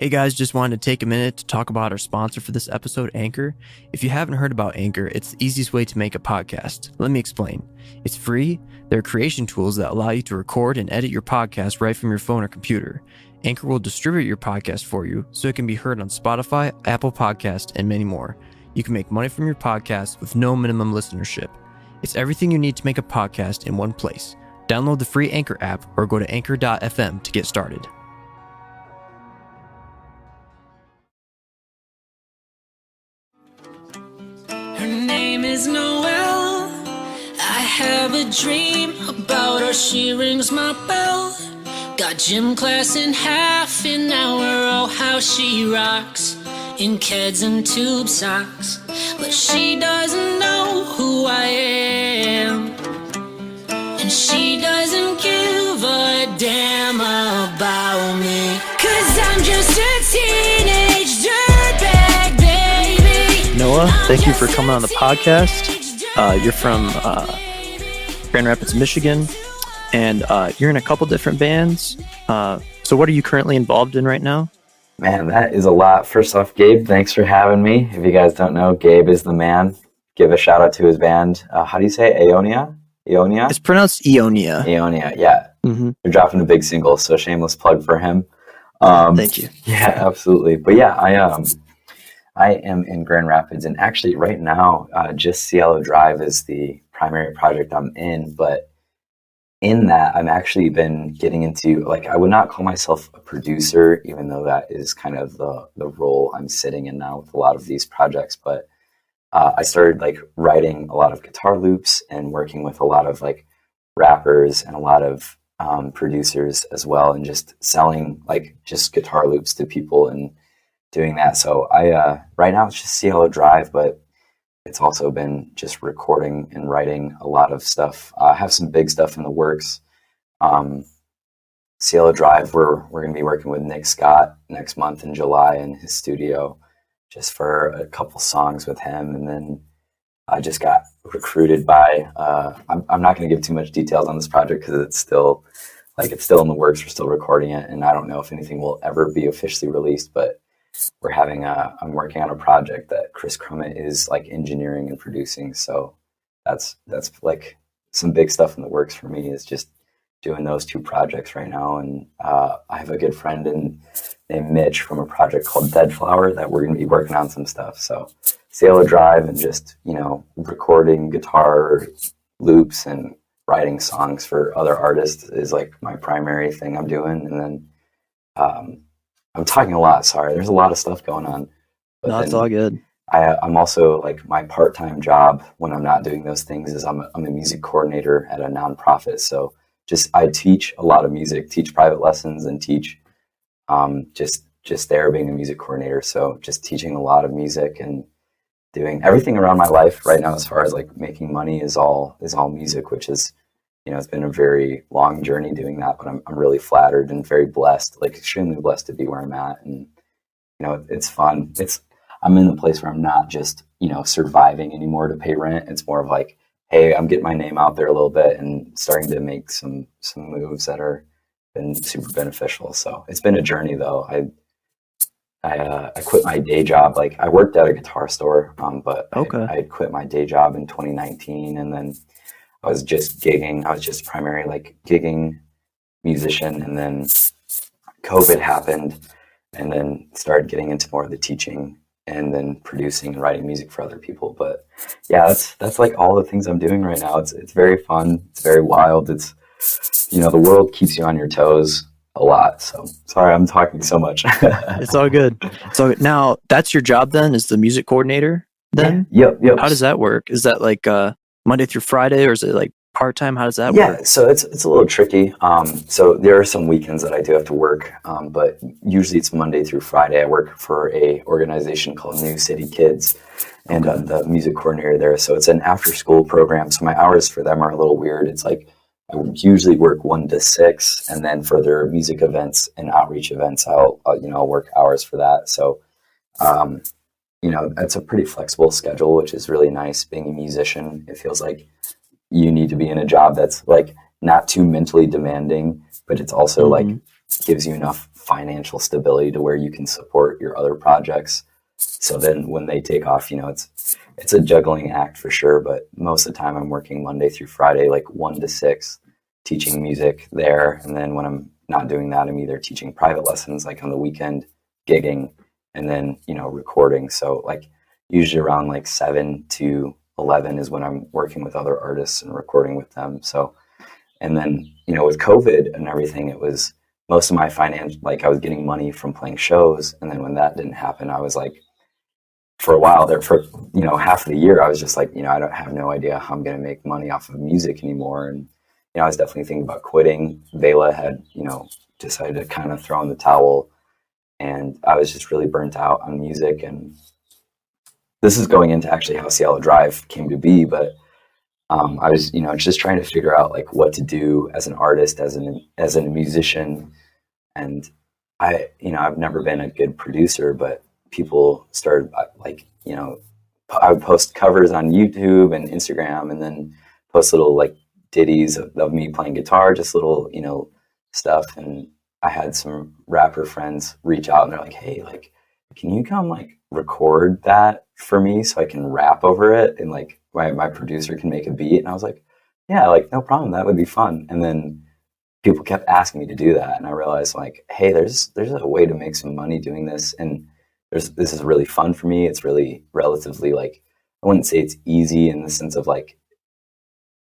Hey guys, just wanted to take a minute to talk about our sponsor for this episode, Anchor. If you haven't heard about Anchor, it's the easiest way to make a podcast. Let me explain. It's free. There are creation tools that allow you to record and edit your podcast right from your phone or computer. Anchor will distribute your podcast for you so it can be heard on Spotify, Apple Podcasts, and many more. You can make money from your podcast with no minimum listenership. It's everything you need to make a podcast in one place. Download the free Anchor app or go to anchor.fm to get started. Her name is Noelle. I have a dream about her. She rings my bell. Got gym class in half an hour. Oh, how she rocks in Keds and tube socks. But she doesn't know who I am, and she doesn't give a damn about me. 'Cause I'm just a teenage dirtbag, baby. Noah, thank you for coming on the podcast. You're from Grand Rapids, Michigan, and you're in a couple different bands. So what are you currently involved in right now? Man, that is a lot. First off, Gabe, thanks for having me. If you guys don't know, Gabe is the man. Give a shout out to his band. How do you say it? Aeonia? It's pronounced Aeonia. Aeonia, yeah. Mm-hmm. They're dropping a big single, so shameless plug for him. Thank you. Yeah, absolutely. But yeah, I am in Grand Rapids, and actually right now, just Cielo Drive is the primary project I'm in. But in that, I've actually been getting into, like, I would not call myself a producer, even though that is kind of the role I'm sitting in now with a lot of these projects. But I started like writing a lot of guitar loops and working with a lot of like rappers and a lot of producers as well, and just selling like just guitar loops to people and doing that. So I right now it's just Cielo Drive, but it's also been just recording and writing a lot of stuff. I have some big stuff in the works. Cielo Drive, we're going to be working with Nick Scott next month in July in his studio, just for a couple songs with him. And then I just got recruited by, I'm not going to give too much details on this project because it's still in the works. We're still recording it, and I don't know if anything will ever be officially released, but I'm working on a project that Chris Crummett is like engineering and producing. So that's like some big stuff in the works for me, is just doing those two projects right now. And I have a good friend named Mitch from a project called Dead Flower that we're going to be working on some stuff. So Cielo Drive and just, recording guitar loops and writing songs for other artists is like my primary thing I'm doing. And then I'm talking a lot, sorry. There's a lot of stuff going on. But No, it's all good. I'm also, like, my part-time job when I'm not doing those things is I'm a music coordinator at a nonprofit. So I teach a lot of music, teach private lessons, and teach just there being a music coordinator. So just teaching a lot of music and doing everything around my life right now as far as like making money is all music, which is, it's been a very long journey doing that, but I'm really flattered and very blessed, like extremely blessed to be where I'm at. And, it's fun. I'm in the place where I'm not just, surviving anymore to pay rent. It's more of like, hey, I'm getting my name out there a little bit and starting to make some moves that are been super beneficial. So it's been a journey though. I quit my day job. Like, I worked at a guitar store, but Okay. I quit my day job in 2019, and then I was just gigging. I was just primarily like gigging musician, and then COVID happened, and then started getting into more of the teaching and then producing and writing music for other people. But yeah, that's like all the things I'm doing right now. It's very fun. It's very wild. It's, the world keeps you on your toes a lot. So sorry, I'm talking so much. It's all good. So now that's your job then, is the music coordinator then? Yep. How does that work? Is that like Monday through Friday, or is it like part-time? How does that work? Yeah, so it's a little tricky. So there are some weekends that I do have to work, but usually it's Monday through Friday. I work for a organization called New City Kids, and I'm the music coordinator there. So it's an after-school program. So my hours for them are a little weird. It's like I usually work 1 to 6, and then for their music events and outreach events, I'll work hours for that. So it's a pretty flexible schedule, which is really nice. Being a musician, it feels like you need to be in a job that's like not too mentally demanding, but it's also like gives you enough financial stability to where you can support your other projects. So then when they take off, it's a juggling act for sure. But most of the time I'm working Monday through Friday, like 1 to 6, teaching music there. And then when I'm not doing that, I'm either teaching private lessons, like on the weekend, gigging, and then, recording. So like usually around like 7 to 11 is when I'm working with other artists and recording with them. So, and then, with COVID and everything, it was most of my finance, like I was getting money from playing shows. And then when that didn't happen, I was like, for a while there, for half of the year, I was just like, I don't have no idea how I'm going to make money off of music anymore. And I was definitely thinking about quitting. Vela had decided to kind of throw in the towel, and I was just really burnt out on music. And this is going into actually how Cielo Drive came to be, but I was just trying to figure out like what to do as an artist, as a musician. And I've never been a good producer, but people started like, I would post covers on YouTube and Instagram, and then post little like ditties of me playing guitar, just little, stuff. And I had some rapper friends reach out, and they're like, hey, like, can you come like record that for me so I can rap over it, and like my producer can make a beat? And I was like, yeah, like no problem, that would be fun. And then people kept asking me to do that, and I realized like, hey, there's a way to make some money doing this, and this is really fun for me. It's really relatively, like, I wouldn't say it's easy in the sense of like,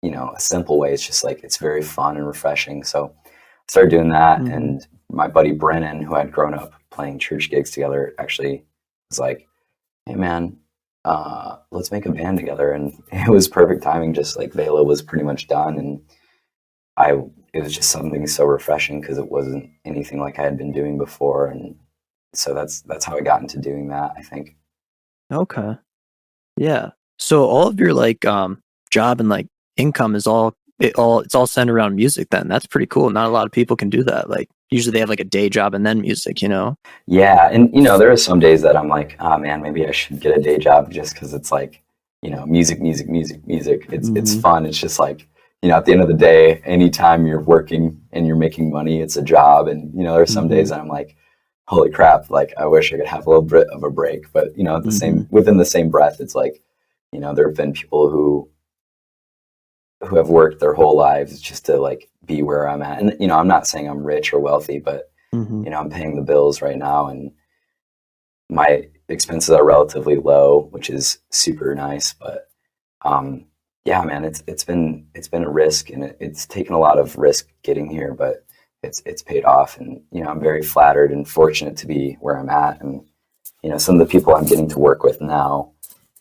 a simple way. It's just like, it's very fun and refreshing. So I started doing that. Mm-hmm. And my buddy Brennan, who had grown up playing church gigs together, actually was like, hey man, let's make a band together. And it was perfect timing. Just like Vela was pretty much done. And it was just something so refreshing because it wasn't anything like I had been doing before. And so that's how I got into doing that, I think. Okay. Yeah. So all of your like job and like income is it's all centered around music then. That's pretty cool. Not a lot of people can do that. Like usually they have like a day job and then music, Yeah. And there are some days that I'm like, oh man, maybe I should get a day job just because it's like, music. It's fun. It's just like, at the end of the day, anytime you're working and you're making money, it's a job. And, there are some days that I'm like, holy crap, like I wish I could have a little bit of a break. But, at the within the same breath, it's like, there have been people who have worked their whole lives just to like be where I'm at. And, I'm not saying I'm rich or wealthy, but, I'm paying the bills right now, and my expenses are relatively low, which is super nice. But, yeah, man, it's been a risk, and it's taken a lot of risk getting here, but it's paid off. And, I'm very flattered and fortunate to be where I'm at. And, some of the people I'm getting to work with now,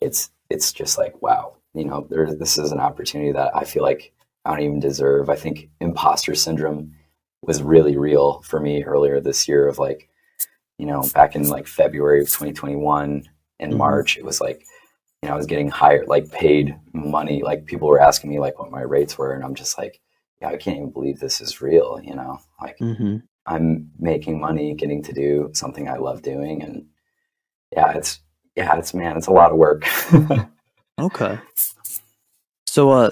it's just like, wow, this is an opportunity that I feel like I don't even deserve. I think imposter syndrome was really real for me earlier this year, of like, back in like February of 2021 in March, it was like, I was getting hired, like paid money. Like people were asking me like what my rates were. And I'm just like, yeah, I can't even believe this is real. Like I'm making money, getting to do something I love doing. And it's a lot of work. Okay. So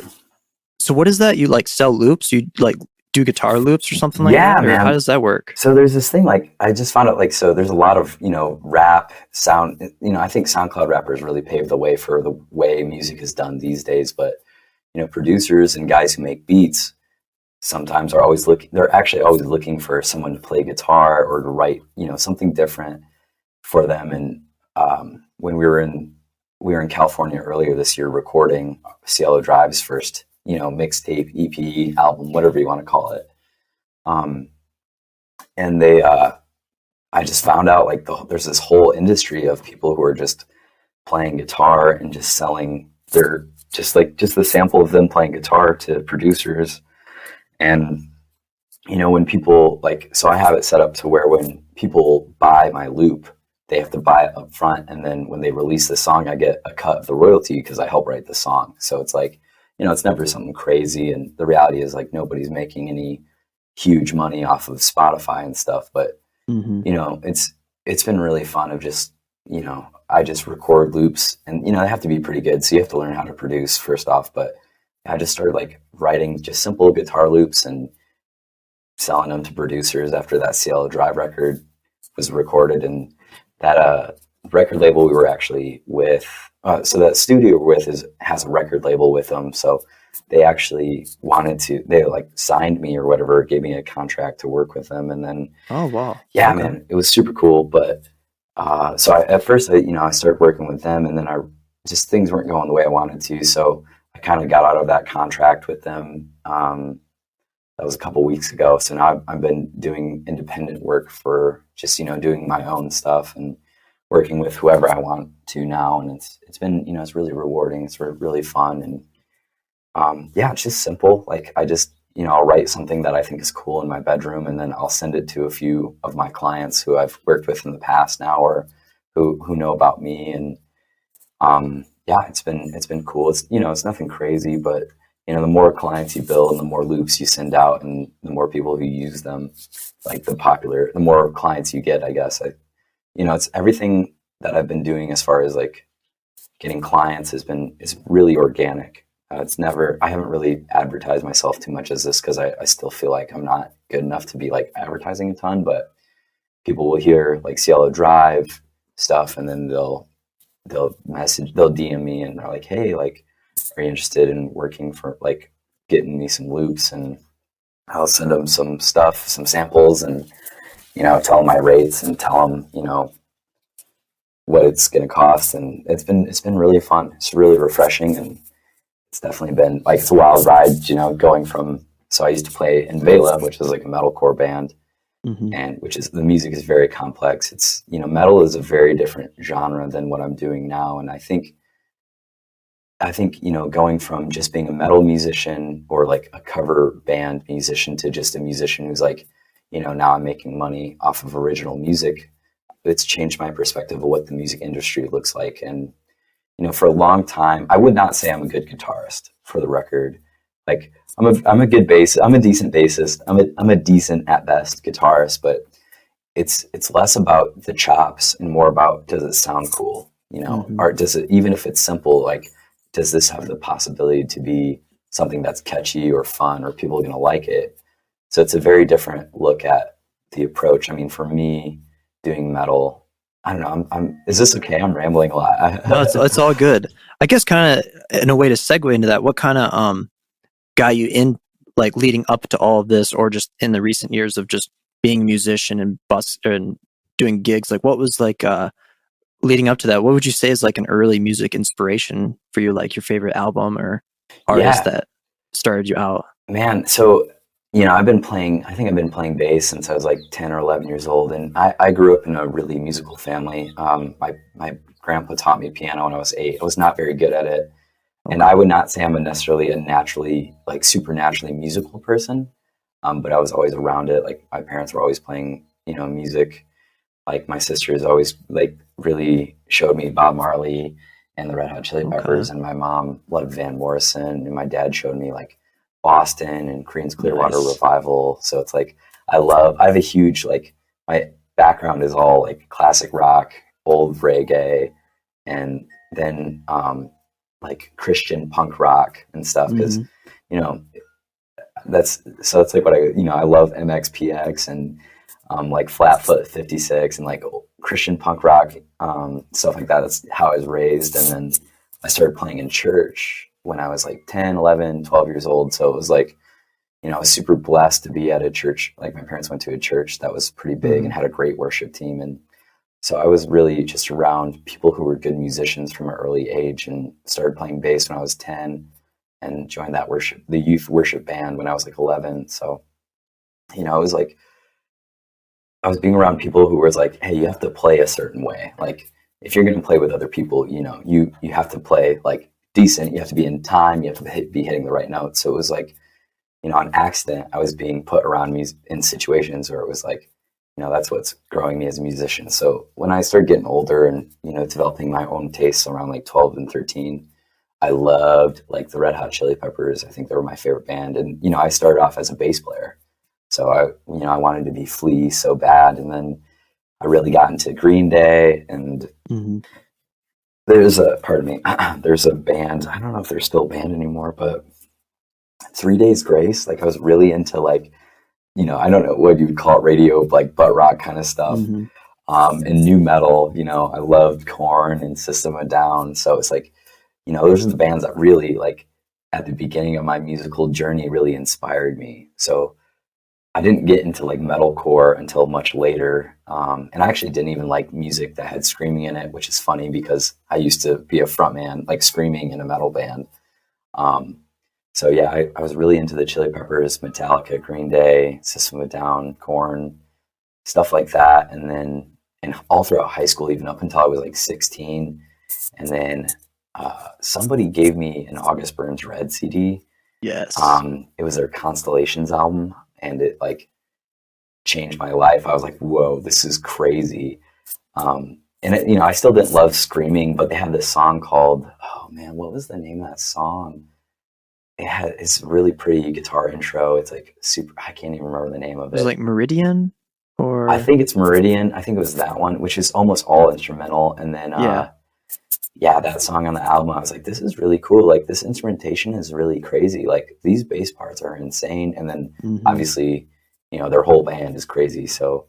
what is that? You like sell loops? You like do guitar loops or something like that? Or man. How does that work? So there's this thing, like I just found out, like, so there's a lot of, rap sound, I think SoundCloud rappers really paved the way for the way music is done these days. But, producers and guys who make beats sometimes they're actually always looking for someone to play guitar or to write, something different for them. And when we were in California earlier this year recording Cielo Drive's first, mixtape, EP, album, whatever you want to call it. And I just found out like there's this whole industry of people who are just playing guitar and just selling just the sample of them playing guitar to producers. And, when people so I have it set up to where when people buy my loop, they have to buy it up front. And then when they release the song, I get a cut of the royalty because I help write the song. So it's like, it's never something crazy. And the reality is like nobody's making any huge money off of Spotify and stuff. But, it's been really fun of just, I just record loops, and, they have to be pretty good. So you have to learn how to produce first off. But I just started like writing just simple guitar loops, and selling them to producers after that Cielo Drive record was recorded. And that record label we were actually with, so that studio we're with has a record label with them. So they actually they like signed me or whatever, gave me a contract to work with them. And then, Oh, wow. yeah, Okay. man, it was super cool. But so at first, I started working with them, and then things weren't going the way I wanted to. So I kind of got out of that contract with them. That was a couple weeks ago. So now I've been doing independent work for just, doing my own stuff and working with whoever I want to now. And it's been, it's really rewarding. It's really fun. And yeah, it's just simple. Like I just, I'll write something that I think is cool in my bedroom, and then I'll send it to a few of my clients who I've worked with in the past now, or who know about me. And yeah, it's been cool. It's, it's nothing crazy, but the more clients you build and the more loops you send out and the more people who use them, like the more clients you get, I guess. It's everything that I've been doing as far as like getting clients is really organic. I haven't really advertised myself too much as this, because I still feel like I'm not good enough to be like advertising a ton, but people will hear like Cielo Drive stuff, and then they'll DM me and they're like, hey, like, are you interested in working for like getting me some loops? And I'll send them some stuff, some samples, and tell them my rates and tell them what it's going to cost. And it's been really fun. It's really refreshing, and it's definitely been like, it's a wild ride, going from, so I used to play in Vela, which is like a metalcore band, and the music is very complex. It's, metal is a very different genre than what I'm doing now. And I think, going from just being a metal musician or like a cover band musician to just a musician who's like, now I'm making money off of original music, it's changed my perspective of what the music industry looks like. And, for a long time, I would not say I'm a good guitarist, for the record. Like I'm a good bassist. I'm a decent bassist. I'm a decent at best guitarist, but it's less about the chops and more about, does it sound cool? Or does it, even if it's simple, like, does this have the possibility to be something that's catchy or fun, or people are going to like it? So it's a very different look at the approach. I mean, for me, doing metal, I don't know. Is this okay? I'm rambling a lot. No, it's all good. I guess kind of in a way to segue into that, what kind of got you in, like leading up to all of this, or just in the recent years of just being a musician and doing gigs? Like what was like leading up to that? What would you say is like an early music inspiration for you, like your favorite album or artist that started you out? Man, so I've been playing bass since I was like 10 or 11 years old. And I grew up in a really musical family. My grandpa taught me piano when I was 8. I was not very good at it. And I would not say I'm necessarily a naturally, like supernaturally musical person. But I was always around it. Like my parents were always playing, music. Like my sisters always like really showed me Bob Marley and the Red Hot Chili Peppers. And my mom loved Van Morrison. And my dad showed me like Boston and Creedence Clearwater Revival. So it's like, I have a huge, like, my background is all like classic rock, old reggae, and then like Christian punk rock and stuff. Because, so it's like what I love MXPX and like Flatfoot 56 and like Christian punk rock, stuff like that. That's how I was raised. And then I started playing in church when I was like 10, 11, 12 years old. So it was like, I was super blessed to be at a church. Like my parents went to a church that was pretty big and had a great worship team. And so I was really just around people who were good musicians from an early age, and started playing bass when I was 10 and joined the youth worship band when I was like 11. So, it was like, I was being around people who was like, hey, you have to play a certain way. Like if you're going to play with other people, you have to play like decent, you have to be in time, you have to be hitting the right notes. So it was like, on accident, I was being put around me in situations where it was like, that's what's growing me as a musician. So when I started getting older and, developing my own tastes around like 12 and 13, I loved like the Red Hot Chili Peppers. I think they were my favorite band. And, I started off as a bass player. So I wanted to be Flea so bad. And then I really got into Green Day, and there's a band, I don't know if they're still a band anymore, but 3 Days Grace. Like I was really into like I don't know what you would call it, radio, like butt rock kind of stuff. Mm-hmm. And new metal, I loved Korn and System of a Down. So it's like, those are the bands that really, like, at the beginning of my musical journey really inspired me. So I didn't get into like metalcore until much later. And I actually didn't even like music that had screaming in it, which is funny because I used to be a frontman, like screaming in a metal band. So yeah, I was really into the Chili Peppers, Metallica, Green Day, System of a Down, Korn, stuff like that. And then, and all throughout high school, even up until I was like 16. And then somebody gave me an August Burns Red CD. Yes. It was their Constellations album, and it like changed my life. I was like, whoa, this is crazy. And it, I still didn't love screaming, but they had this song called, oh man, what was the name of that song? It's a really pretty guitar intro. It's like super, I can't even remember the name of it. Was it like Meridian? Or I think it's Meridian. I think it was that one, which is almost all instrumental. And then, that song on the album, I was like, this is really cool. Like, this instrumentation is really crazy. Like, these bass parts are insane. And then obviously, their whole band is crazy. So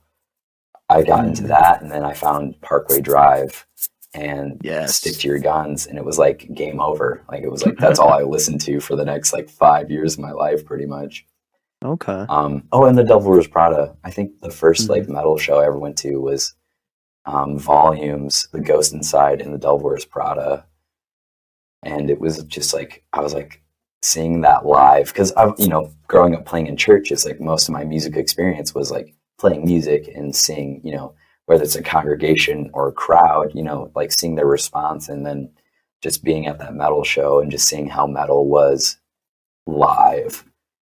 I got into that, and then I found Parkway Drive and Stick to Your Guns, and it was like game over. Like, it was like, that's all I listened to for the next like 5 years of my life, pretty much. Okay. And the Devil Wears Prada. I think the first like metal show I ever went to was Volumes, The Ghost Inside, and The Devil Wears Prada. And it was just like, I was like seeing that live, because I've, growing up playing in church, is like most of my music experience was like playing music and seeing, whether it's a congregation or a crowd, like seeing their response, and then just being at that metal show and just seeing how metal was live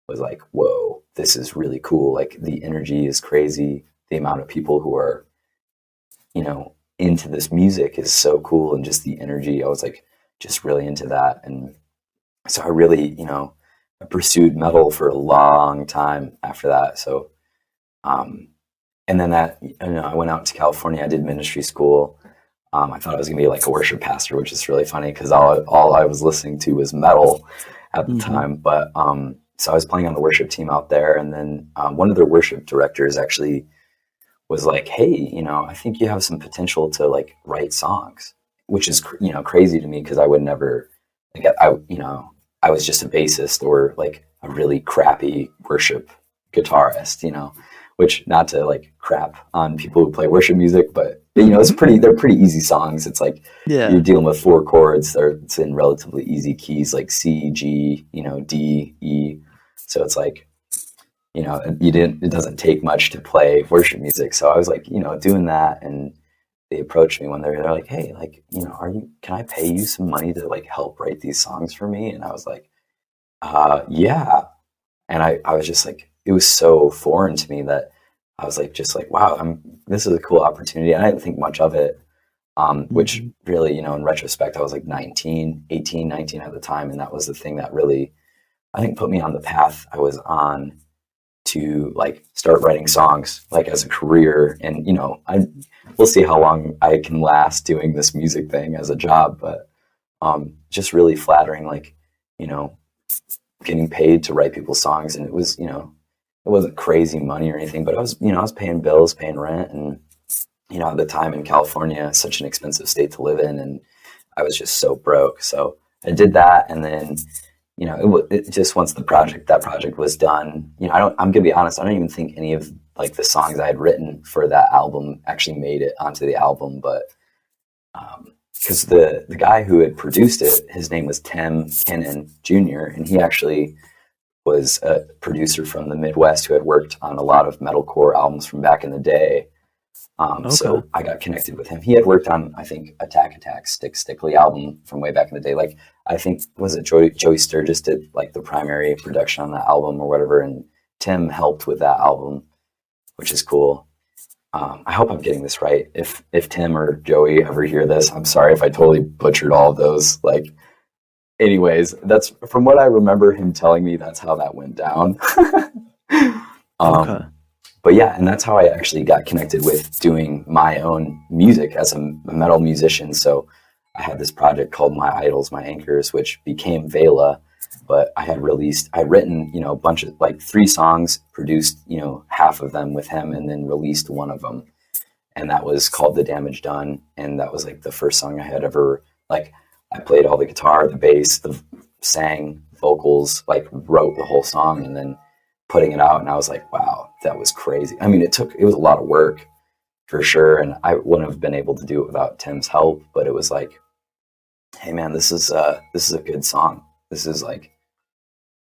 was like, whoa, this is really cool. Like, the energy is crazy. The amount of people who are, into this music is so cool. And just the energy, I was like, just really into that. And so I really, I pursued metal for a long time after that. So, and then that, I went out to California. I did ministry school. I thought I was gonna be like a worship pastor, which is really funny because all I was listening to was metal at the time. But so I was playing on the worship team out there, and then one of their worship directors actually was like, "Hey, I think you have some potential to like write songs," which is crazy to me because I would never, like, I was just a bassist or like a really crappy worship guitarist, which, not to like crap on people who play worship music, but they're pretty easy songs. It's like you're dealing with 4 chords. It's in relatively easy keys like C, G, D, E. So it's like, it doesn't take much to play worship music. So I was like, doing that, and they approached me when they're like, hey, like, can I pay you some money to like help write these songs for me? And I was like, yeah. And I was just like, it was so foreign to me that I was like, just like, wow, this is a cool opportunity. And I didn't think much of it, which really, in retrospect, I was like 18, 19 at the time. And that was the thing that really, I think, put me on the path I was on to like start writing songs like as a career. And, we'll see how long I can last doing this music thing as a job, but just really flattering, like, getting paid to write people's songs. And it was, it wasn't crazy money or anything, but I was paying bills, paying rent. And, at the time in California, it's such an expensive state to live in. And I was just so broke. So I did that. And then, it just, once that project was done, I'm going to be honest, I don't even think any of like the songs I had written for that album actually made it onto the album. But, because the guy who had produced it, his name was Tim Kennan Jr., and he actually was a producer from the Midwest who had worked on a lot of metalcore albums from back in the day. So I got connected with him. He had worked on, I think, Attack, Stickly album from way back in the day. Like, I think, was it Joey Sturgis did like the primary production on that album or whatever, and Tim helped with that album, which is cool. I hope I'm getting this right. If Tim or Joey ever hear this, I'm sorry if I totally butchered all of those. Like, anyways, that's from what I remember him telling me. That's how that went down. But yeah, and that's how I actually got connected with doing my own music as a metal musician. So I had this project called My Idols, My Anchors, which became Vela. but I'd written, you know, a bunch of like 3 songs, produced, you know, half of them with him, and then released one of them. And that was called The Damage Done. And that was like the first song I had ever, like, I played all the guitar, the bass, sang vocals, like wrote the whole song, and then putting it out. And I was like, wow, that was crazy. I mean, it was a lot of work for sure. And I wouldn't have been able to do it without Tim's help, but it was like, hey man, this is a good song. This is like,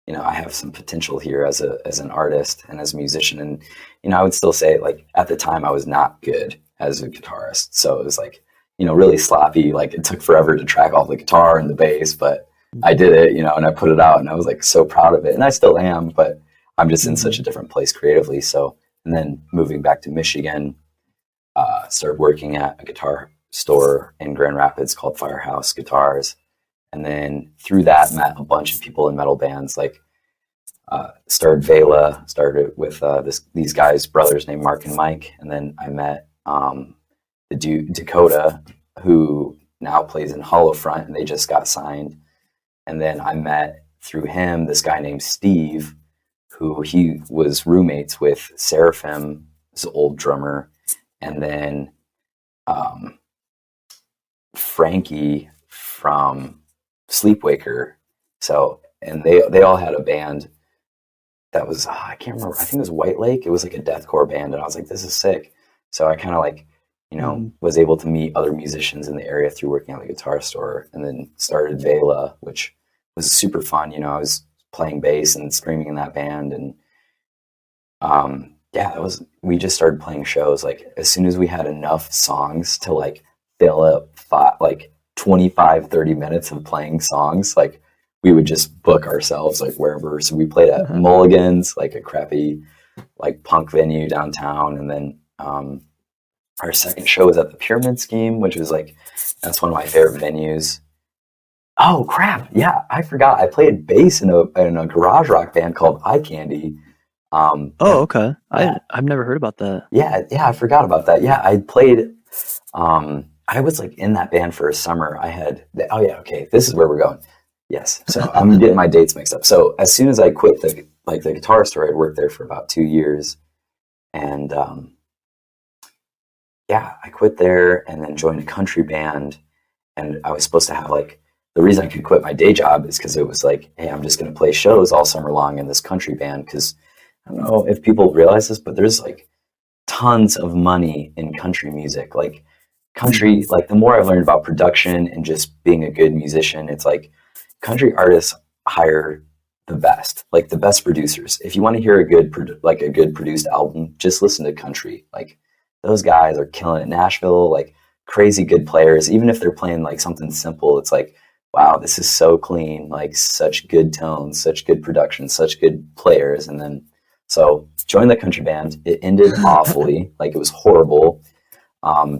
you know, I have some potential here as an artist and as a musician. And, you know, I would still say, like, at the time I was not good as a guitarist. So it was like, you know, really sloppy. Like, it took forever to track all the guitar and the bass, but I did it, you know, and I put it out, and I was like so proud of it. And I still am, but I'm just in such a different place creatively. So, and then moving back to Michigan, started working at a guitar store in Grand Rapids called Firehouse Guitars. And then through that, met a bunch of people in metal bands, like started Vela, started with these guys, brothers named Mark and Mike. And then I met the dude Dakota, who now plays in Hollow Front, and they just got signed. And then I met through him this guy named Steve, who he was roommates with Seraphim, his old drummer, and then Frankie from Sleepwaker. So, and they all had a band that was, I can't remember, I think it was White Lake. It was like a deathcore band, and I was like, this is sick. So I kind of like, you know, was able to meet other musicians in the area through working at the guitar store, and then started Vela, which was super fun. You know, I was playing bass and screaming in that band, and we just started playing shows. Like, as soon as we had enough songs to like fill up 25-30 minutes of playing songs, like, we would just book ourselves like wherever. So we played at Mulligan's, like a crappy like punk venue downtown, and then our second show was at the Pyramid Scheme, which was like, that's one of my favorite venues. Oh crap! Yeah, I forgot. I played bass in a garage rock band called Eye Candy. Okay. Yeah. I've never heard about that. Yeah, I forgot about that. Yeah, I played. I was like in that band for a summer. Okay, this is where we're going. Yes, so I'm getting my dates mixed up. So as soon as I quit the guitar store, I'd worked there for about 2 years, and I quit there and then joined a country band. And I was supposed to have like, the reason I could quit my day job is because it was like, hey, I'm just going to play shows all summer long in this country band. Because I don't know if people realize this, but there's like tons of money in country music. Like country, like the more I've learned about production and just being a good musician, it's like country artists hire the best producers. If you want to hear a good produced album, just listen to country. Like, those guys are killing it. Nashville, like crazy good players. Even if they're playing like something simple, it's like, wow, this is so clean, like such good tones, such good production, such good players. And then, so joined the country band. It ended awfully. Like, it was horrible.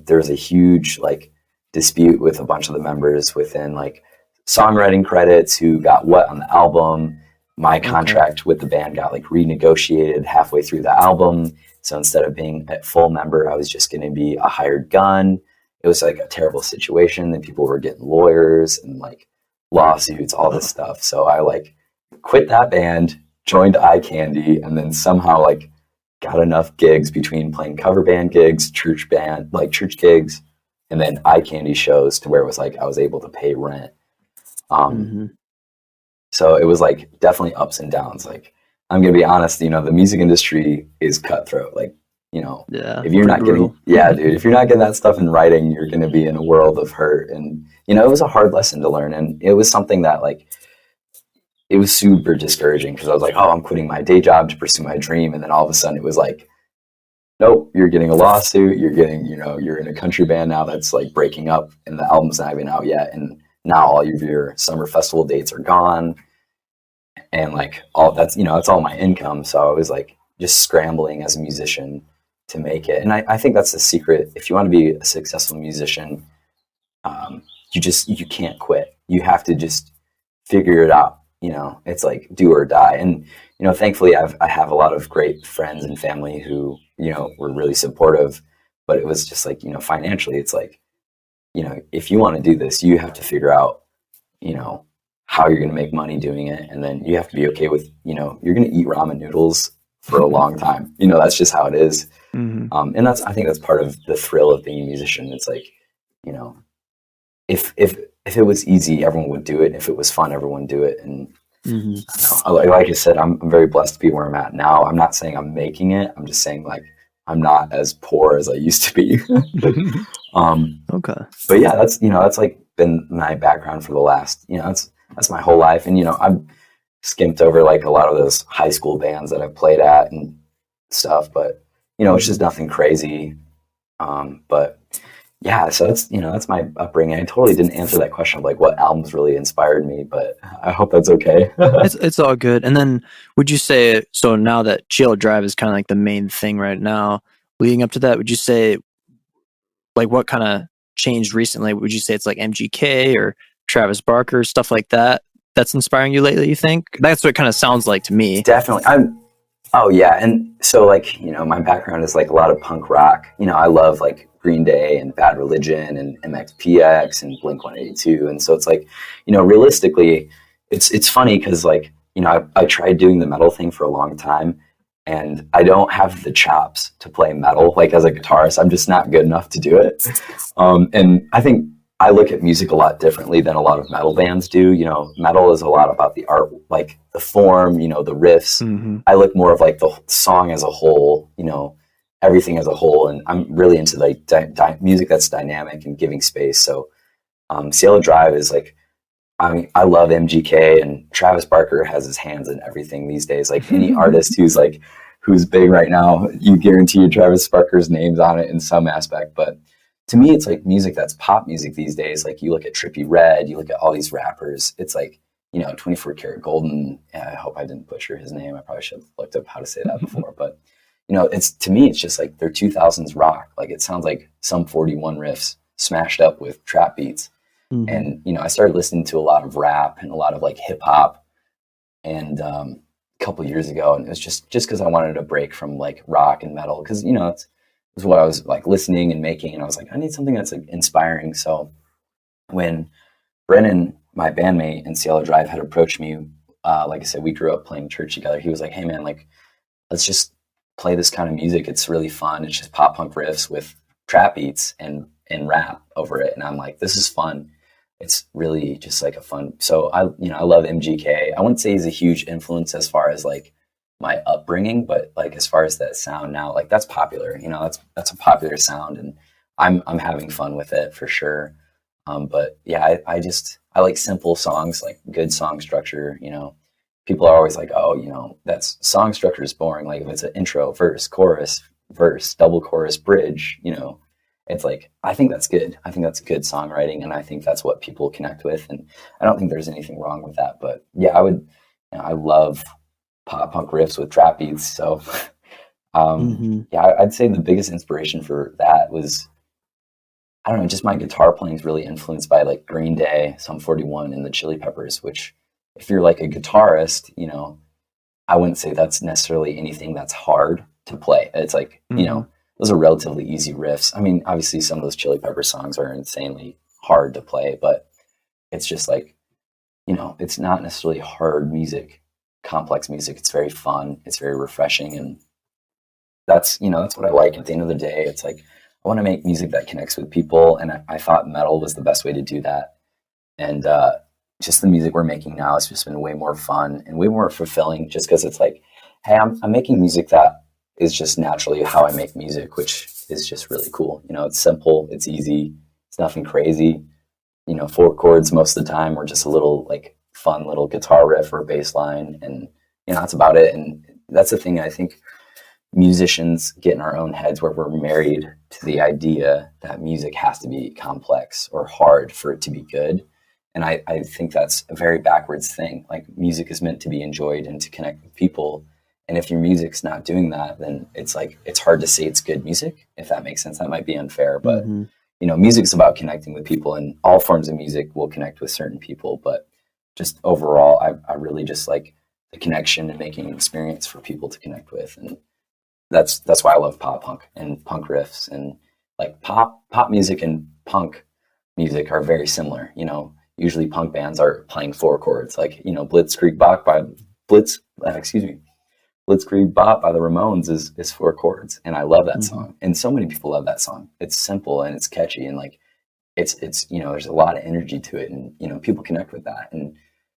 There was a huge like dispute with a bunch of the members within like songwriting credits, who got what on the album. My contract with the band got like renegotiated halfway through the album. So instead of being a full member, I was just going to be a hired gun. It was like a terrible situation. Then people were getting lawyers and like lawsuits, all this stuff. So I like quit that band, joined Eye Candy, and then somehow like got enough gigs between playing cover band gigs, church gigs, and then Eye Candy shows to where it was like I was able to pay rent. So it was like definitely ups and downs. Like, I'm going to be honest, you know, the music industry is cutthroat. Like, you know, if you're not getting, if you're not getting that stuff in writing, you're going to be in a world of hurt. And, you know, it was a hard lesson to learn. And it was something that like, it was super discouraging, because I was like, oh, I'm quitting my day job to pursue my dream. And then all of a sudden it was like, nope, you're getting a lawsuit. You're getting, you know, you're in a country band now that's like breaking up, and the album's not even out yet. And now all of your summer festival dates are gone. And like all that's, you know, it's all my income. So I was like just scrambling as a musician to make it. And I think that's the secret. If you want to be a successful musician, you can't quit. You have to just figure it out. You know, it's like do or die. And, you know, thankfully I have a lot of great friends and family who, you know, were really supportive, but it was just like, you know, financially, it's like, you know, if you want to do this, you have to figure out, you know, how you're going to make money doing it. And then you have to be okay with, you're going to eat ramen noodles for a long time. That's just how it is. Mm-hmm. And I think that's part of the thrill of being a musician. It's like, if it was easy, everyone would do it. If it was fun, everyone would do it. And like I said, I'm very blessed to be where I'm at now. I'm not saying I'm making it. I'm just saying like, I'm not as poor as I used to be. Okay. But yeah, that's like been my background for the last, that's my whole life. And, I've skimped over like a lot of those high school bands that I've played at and stuff, but it's just nothing crazy. But yeah, so that's my upbringing. I totally didn't answer that question of like what albums really inspired me, but I hope that's okay. It's all good. And then would you say, so now that Cielo Drive is kind of like the main thing right now, leading up to that, would you say like what kind of changed recently? Would you say it's like MGK or Travis Barker, stuff like that, that's inspiring you lately, you think? That's what it kind of sounds like to me. Definitely. Oh yeah. And so like, my background is like a lot of punk rock. I love like Green Day and Bad Religion and MXPX and Blink-182. And so it's like, realistically, it's funny because like, I tried doing the metal thing for a long time and I don't have the chops to play metal. Like as a guitarist, I'm just not good enough to do it. And I think I look at music a lot differently than a lot of metal bands do. Metal is a lot about the art, like the form, the riffs. Mm-hmm. I look more of like the song as a whole, everything as a whole. And I'm really into like music that's dynamic and giving space. So Cielo Drive is like, I love MGK, and Travis Barker has his hands in everything these days. Like any artist who's big right now, you guarantee Travis Barker's name's on it in some aspect. But to me, it's like music that's pop music these days. Like you look at Trippie Redd, you look at all these rappers. It's like, 24 Karat Golden. I hope I didn't butcher his name. I probably should have looked up how to say that before. But, it's to me, it's just like they're 2000s rock. Like it sounds like some 41 riffs smashed up with trap beats. Mm-hmm. And, I started listening to a lot of rap and a lot of like hip hop and a couple years ago. And it was just because I wanted a break from like rock and metal because, it was what I was like listening and making. And I was like, I need something that's like inspiring. So when Brennan, my bandmate in Cielo Drive, had approached me, like I said, we grew up playing church together. He was like, hey man, like, let's just play this kind of music. It's really fun. It's just pop punk riffs with trap beats and rap over it. And I'm like, this is fun. It's really just like a fun. So I love MGK. I wouldn't say he's a huge influence as far as like my upbringing, but like as far as that sound now, like that's popular. That's a popular sound, and I'm having fun with it for sure. But yeah, I like simple songs, like good song structure. People are always like, oh, that's song structure is boring. Like if it's an intro, verse, chorus, verse, double chorus, bridge, it's like, I think that's good. I think that's good songwriting, and I think that's what people connect with. And I don't think there's anything wrong with that. But yeah, I love pop punk riffs with trap beats. So yeah, I'd say the biggest inspiration for that was, I don't know, just my guitar playing is really influenced by like Green Day, Sum 41, and the Chili Peppers, which if you're like a guitarist, I wouldn't say that's necessarily anything that's hard to play. It's like, those are relatively easy riffs. I mean, obviously some of those Chili Pepper songs are insanely hard to play, but it's just like, it's not necessarily hard music, complex music. It's very fun. It's very refreshing. And that's what I like at the end of the day. It's like, I want to make music that connects with people. And I thought metal was the best way to do that. And just the music we're making now has just been way more fun and way more fulfilling, just because it's like, hey, I'm making music that is just naturally how I make music, which is just really cool. It's simple, it's easy, it's nothing crazy. 4 chords most of the time, or just a little like fun little guitar riff or bass line, and that's about it. And that's the thing I think musicians get in our own heads, where we're married to the idea that music has to be complex or hard for it to be good. And I think that's a very backwards thing. Like music is meant to be enjoyed and to connect with people. And if your music's not doing that, then it's like, it's hard to say it's good music, if that makes sense. That might be unfair, but music's about connecting with people, and all forms of music will connect with certain people. But just overall, I really just like the connection and making an experience for people to connect with. And that's why I love pop punk and punk riffs, and like pop music and punk music are very similar. You usually punk bands are playing 4 chords, like, you know, Blitzkrieg Bop by Blitzkrieg Bop by the Ramones is 4 chords, and I love that song, and so many people love that song. It's simple and it's catchy, and like it's you know, there's a lot of energy to it, and you know, people connect with that. And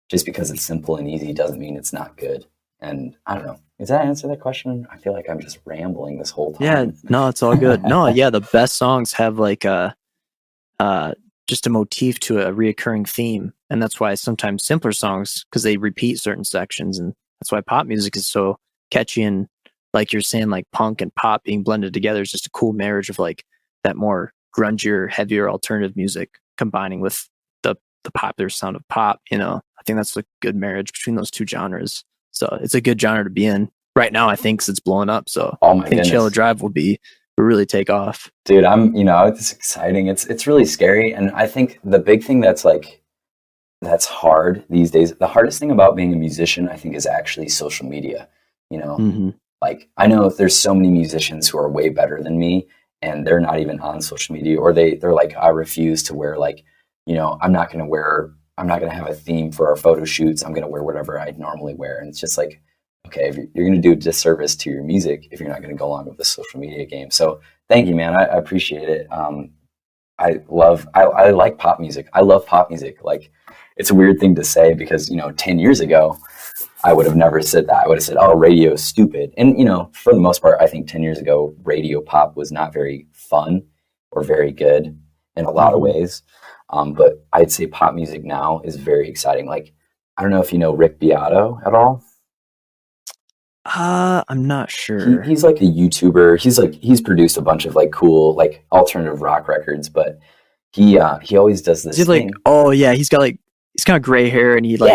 just because it's simple and easy doesn't mean it's not good. And I don't know, does that answer that question? I feel like I'm just rambling this whole time. Yeah, no, it's all good. No, yeah, the best songs have like a just a motif to a reoccurring theme, and that's why sometimes simpler songs, because they repeat certain sections, and that's why pop music is so catchy. And like you're saying, like punk and pop being blended together is just a cool marriage of like that more grungier, heavier alternative music combining with the popular sound of pop. You know, I think that's a good marriage between those two genres. So it's a good genre to be in right now, I think, 'cause it's blowing up. So oh my I think goodness. Cielo Drive will really take off. Dude, you know, it's exciting. It's really scary. And I think the big thing that's hard these days, the hardest thing about being a musician, I think, is actually social media. You know, like I know there's so many musicians who are way better than me, and they're not even on social media, or they're like, I refuse to wear, like, you know, I'm not going to have a theme for our photo shoots. I'm going to wear whatever I normally wear. And it's just like, okay, if you're going to do a disservice to your music if you're not going to go along with the social media game. So thank you, man. I appreciate it. I like pop music. I love pop music. Like, it's a weird thing to say because, you know, 10 years ago, I would have never said that. I would have said, oh, radio is stupid. And, you know, for the most part, I think 10 years ago, radio pop was not very fun or very good in a lot of ways. But I'd say pop music now is very exciting. Like, I don't know if you know Rick Beato at all. I'm not sure. He's like a YouTuber. He's produced a bunch of like cool like alternative rock records, but he always does this thing. Like, oh yeah, he's kind of gray hair, and he like,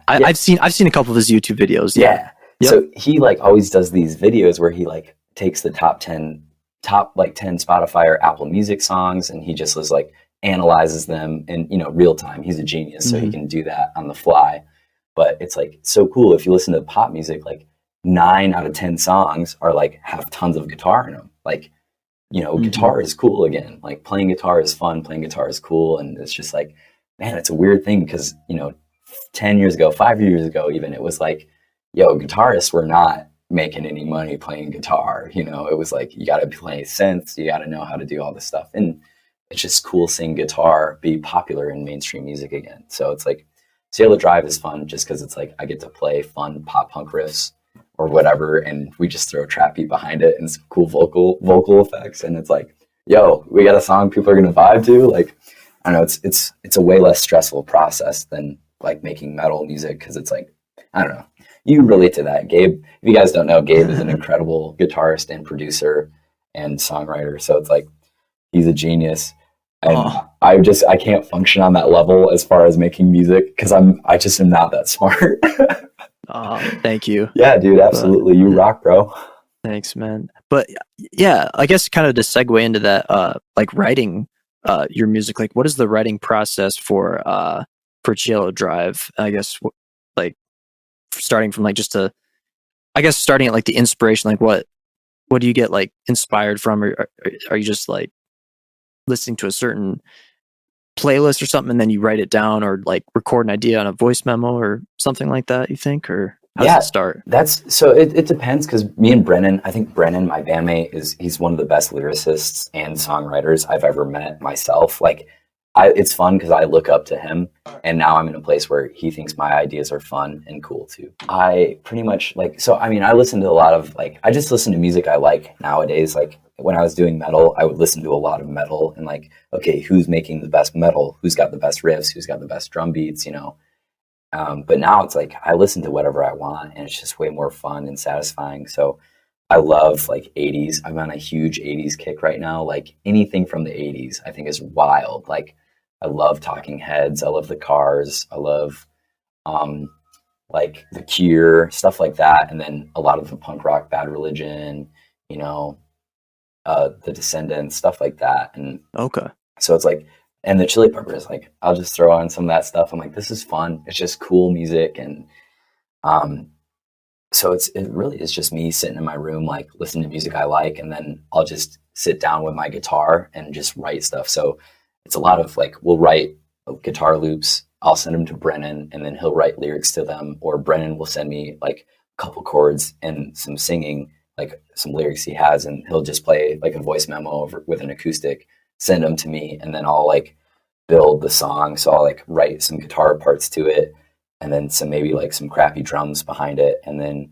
I've seen a couple of his YouTube videos. Yeah. Yep. So he like always does these videos where he like takes the top 10 Spotify or Apple Music songs, and he just was like analyzes them in, you know, real time. He's a genius, so he can do that on the fly. But it's like so cool if you listen to pop music, like 9 out of 10 songs are like have tons of guitar in them. Like, you know, guitar is cool again. Like playing guitar is fun, playing guitar is cool. And it's just like, man, it's a weird thing because, you know, 10 years ago, 5 years ago, even, it was like, yo, guitarists were not making any money playing guitar. You know, it was like, you got to play synths, you got to know how to do all this stuff. And it's just cool seeing guitar be popular in mainstream music again. So it's like, Cielo Drive is fun just because it's like I get to play fun pop punk riffs or whatever, and we just throw a trap beat behind it and some cool vocal effects, and it's like, yo, we got a song people are gonna vibe to. Like, I don't know, it's a way less stressful process than like making metal music, because it's like, I don't know, you relate to that. Gabe, if you guys don't know, Gabe is an incredible guitarist and producer and songwriter, so it's like he's a genius. And I can't function on that level as far as making music because I just am not that smart. Thank you. Yeah, dude, absolutely. You rock, bro. Thanks, man. But yeah, I guess kind of to segue into that, like writing your music, like what is the writing process for Cielo Drive? I guess like starting from like starting at like the inspiration, like what do you get like inspired from, or are you just like listening to a certain playlist or something and then you write it down, or like record an idea on a voice memo or something like that, you think? Or how does it start? It depends, because me and Brennan, I think Brennan, my bandmate, he's one of the best lyricists and songwriters I've ever met myself. Like, it's fun because I look up to him, and now I'm in a place where he thinks my ideas are fun and cool too. I pretty much I listen to a lot of I just listen to music I like nowadays. Like when I was doing metal, I would listen to a lot of metal and like, okay, who's making the best metal? Who's got the best riffs? Who's got the best drum beats? You know. But now it's like I listen to whatever I want, and it's just way more fun and satisfying. So I love like 80s. I'm on a huge 80s kick right now. Like anything from the 80s, I think is wild. Like I love Talking Heads. I love the Cars. I love like The Cure, stuff like that. And then a lot of the punk rock, Bad Religion, you know, the Descendants, stuff like that. And okay, so it's like, and the Chili Peppers, like I'll just throw on some of that stuff. I'm like, this is fun. It's just cool music. And so it really is just me sitting in my room, like listening to music I like, and then I'll just sit down with my guitar and just write stuff. So it's a lot of like, we'll write guitar loops I'll send them to Brennan, and then he'll write lyrics to them, or Brennan will send me like a couple chords and some singing, like some lyrics he has, and he'll just play like a voice memo over with an acoustic, send them to me, and then I'll like build the song. So I'll like write some guitar parts to it, and then some maybe like some crappy drums behind it, and then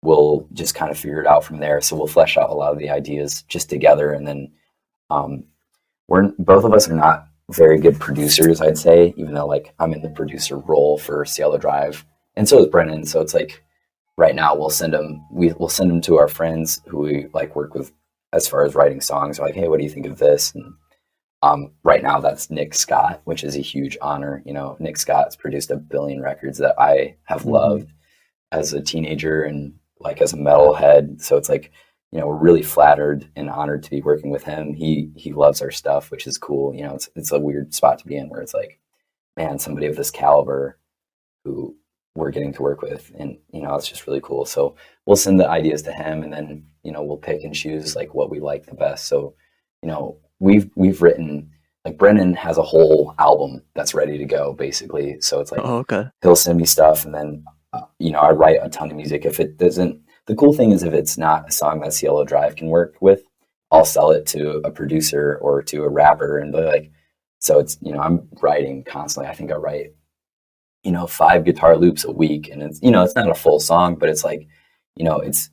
we'll just kind of figure it out from there. So we'll flesh out a lot of the ideas just together, and then both of us are not very good producers, I'd say, even though like I'm in the producer role for Cielo Drive, and so is Brennan. So it's like right now we'll send them to our friends who we like work with as far as writing songs. We're like, hey, what do you think of this? And right now that's Nick Scott, which is a huge honor. You know, Nick Scott's produced a billion records that I have loved as a teenager and like as a metalhead. So it's like, you know, we're really flattered and honored to be working with him. He loves our stuff, which is cool. You know, it's a weird spot to be in where it's like, man, somebody of this caliber who we're getting to work with, and you know, it's just really cool. So we'll send the ideas to him, and then, you know, we'll pick and choose like what we like the best. So, you know, we've written, like Brennan has a whole album that's ready to go basically. So it's like, he'll send me stuff, and then you know, I write a ton of music. If it doesn't, the cool thing is if it's not a song that Cielo Drive can work with, I'll sell it to a producer or to a rapper, and they're like, so it's, you know, I'm writing constantly. I think I write, you know, 5 guitar loops a week, and it's, you know, it's not a full song, but it's like, you know, it's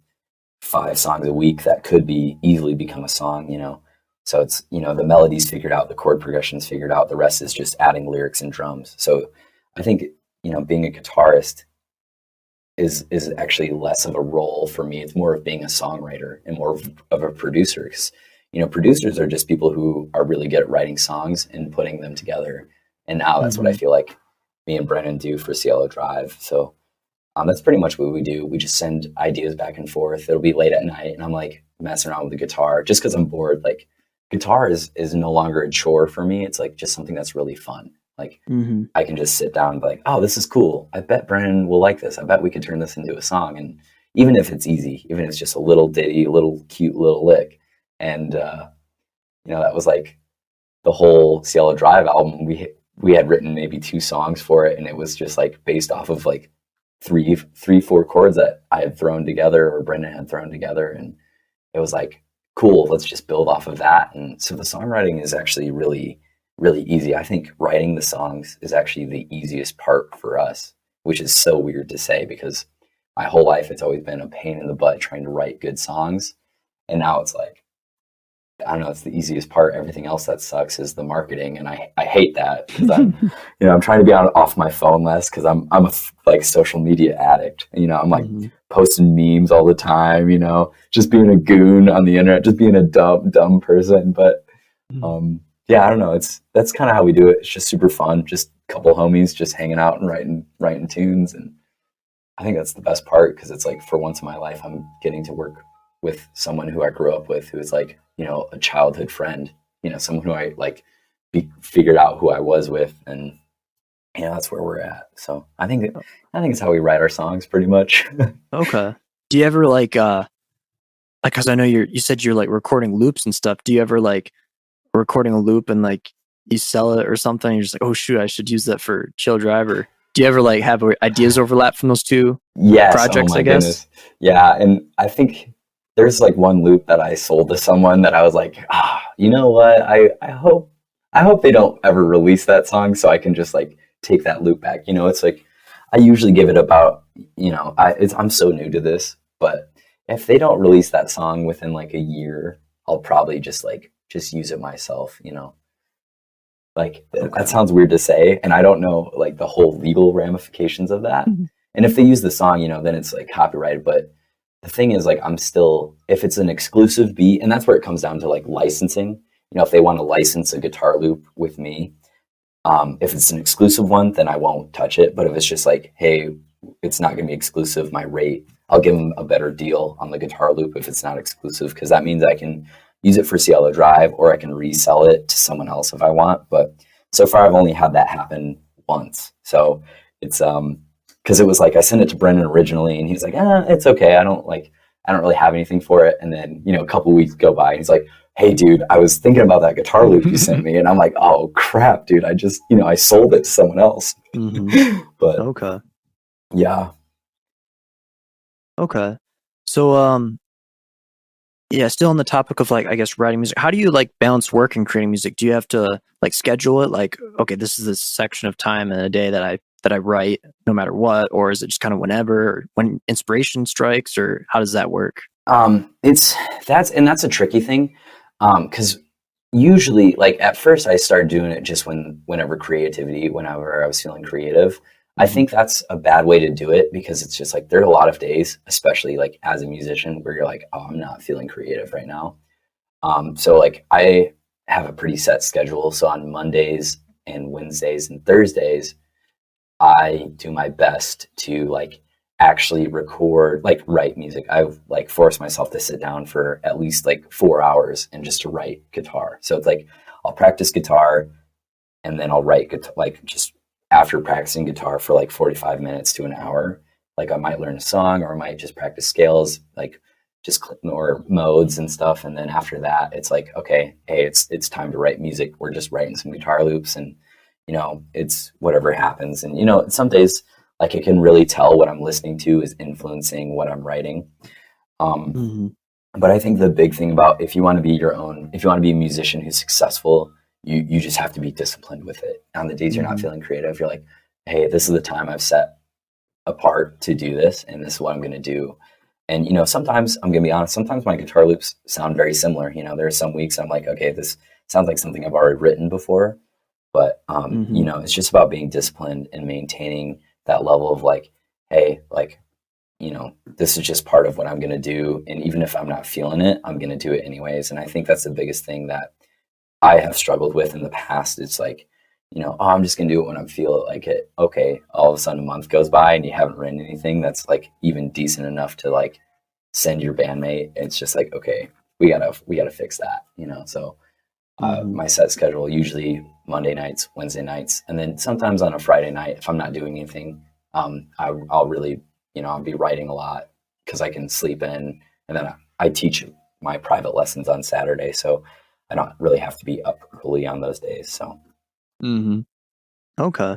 5 songs a week that could be easily become a song, you know. So it's, you know, the melody's figured out, the chord progression's figured out, the rest is just adding lyrics and drums. So I think, you know, being a guitarist is actually less of a role for me. It's more of being a songwriter and more of a producer. 'Cause, you know, producers are just people who are really good at writing songs and putting them together. And now that's what I feel like me and Brennan do for Cielo Drive. So that's pretty much what we do. We just send ideas back and forth. It'll be late at night, and I'm like messing around with the guitar just because I'm bored. Like, guitar is no longer a chore for me. It's like just something that's really fun. Like, I can just sit down and be like, oh, this is cool. I bet Brennan will like this. I bet we could turn this into a song. And even if it's easy, even if it's just a little ditty, a little cute little lick. And, you know, that was like the whole Cielo Drive album. We had written maybe 2 songs for it, and it was just like based off of like 4 chords that I had thrown together or Brennan had thrown together. And it was like, cool, let's just build off of that. And so the songwriting is actually really, really easy. I think writing the songs is actually the easiest part for us, which is so weird to say because my whole life it's always been a pain in the butt trying to write good songs. And now it's like, I don't know, it's the easiest part. Everything else that sucks is the marketing. And I hate that because I'm, you know, I'm trying to be off my phone less because I'm a like social media addict. You know, I'm like posting memes all the time, you know, just being a goon on the internet, just being a dumb person. But, yeah, I don't know. That's kind of how we do it. It's just super fun. Just a couple homies just hanging out and writing tunes. And I think that's the best part because it's like for once in my life, I'm getting to work with someone who I grew up with, who is like, you know, a childhood friend, you know, someone who I like figured out who I was with. And, you know, that's where we're at. So I think it's how we write our songs pretty much. Okay. Do you ever like, cause I know you said you're like recording loops and stuff. Do you ever like recording a loop and like you sell it or something? You're just like, oh shoot, I should use that for Chill Driver. Do you ever like have ideas overlap from those 2 projects? I guess. Goodness. Yeah, and I think there's like one loop that I sold to someone that I was like, you know what? I hope they don't ever release that song, so I can just like take that loop back. You know, it's like I usually give it about, you know, I'm so new to this, but if they don't release that song within like a year, I'll probably just use it myself, you know. Like that sounds weird to say, and I don't know like the whole legal ramifications of that. And if they use the song, you know, then it's like copyrighted. But the thing is, like, I'm still, if it's an exclusive beat, and that's where it comes down to like licensing. You know, if they want to license a guitar loop with me, if it's an exclusive one, then I won't touch it. But if it's just like, hey, it's not going to be exclusive, my rate, I'll give them a better deal on the guitar loop if it's not exclusive, because that means I can use it for Cielo Drive or I can resell it to someone else if I want. But so far I've only had that happen once. So it's because it was like I sent it to Brendan originally and he's like, it's okay. I don't really have anything for it. And then, you know, a couple of weeks go by and he's like, hey dude, I was thinking about that guitar loop you sent me, and I'm like, oh crap, dude, I just, I sold it to someone else. But Okay. yeah. Okay. So, yeah, still on the topic of like, I guess, writing music. How do you like balance work and creating music? Do you have to like schedule it? Like, okay, this is this section of time in a day that I write no matter what, or is it just kind of whenever, or when inspiration strikes, or how does that work? That's a tricky thing. Cause usually like at first I started doing it just whenever I was feeling creative. I think that's a bad way to do it because it's just like there are a lot of days, especially like as a musician, where you're like, oh, I'm not feeling creative right now. So like I have a pretty set schedule. So on Mondays and Wednesdays and Thursdays, I do my best to like actually record, like write music. I've like forced myself to sit down for at least like 4 hours and just to write guitar. So it's like I'll practice guitar and then I'll write guitar, like just after practicing guitar for like 45 minutes to an hour. Like I might learn a song or I might just practice scales, like just or modes and stuff. And then after that, it's like, okay, hey, it's time to write music. We're just writing some guitar loops and, it's whatever happens. And, some days like I can really tell what I'm listening to is influencing what I'm writing. But I think the big thing about if you want to be a musician who's successful, you just have to be disciplined with it. On the days you're not feeling creative, you're like, hey, this is the time I've set apart to do this, and this is what I'm going to do. And, sometimes I'm going to be honest, sometimes my guitar loops sound very similar. There are some weeks I'm like, okay, this sounds like something I've already written before. But, it's just about being disciplined and maintaining that level of like, hey, like, this is just part of what I'm going to do. And even if I'm not feeling it, I'm going to do it anyways. And I think that's the biggest thing that I have struggled with in the past. It's like, oh, I'm just going to do it when I feel like it. Okay. All of a sudden a month goes by and you haven't written anything that's like even decent enough to like send your bandmate. It's just like, okay, we gotta fix that, So my set schedule, usually Monday nights, Wednesday nights, and then sometimes on a Friday night, if I'm not doing anything, I'll really, I'll be writing a lot because I can sleep in, and then I teach my private lessons on Saturday, so I don't really have to be up early on those days. So, Okay,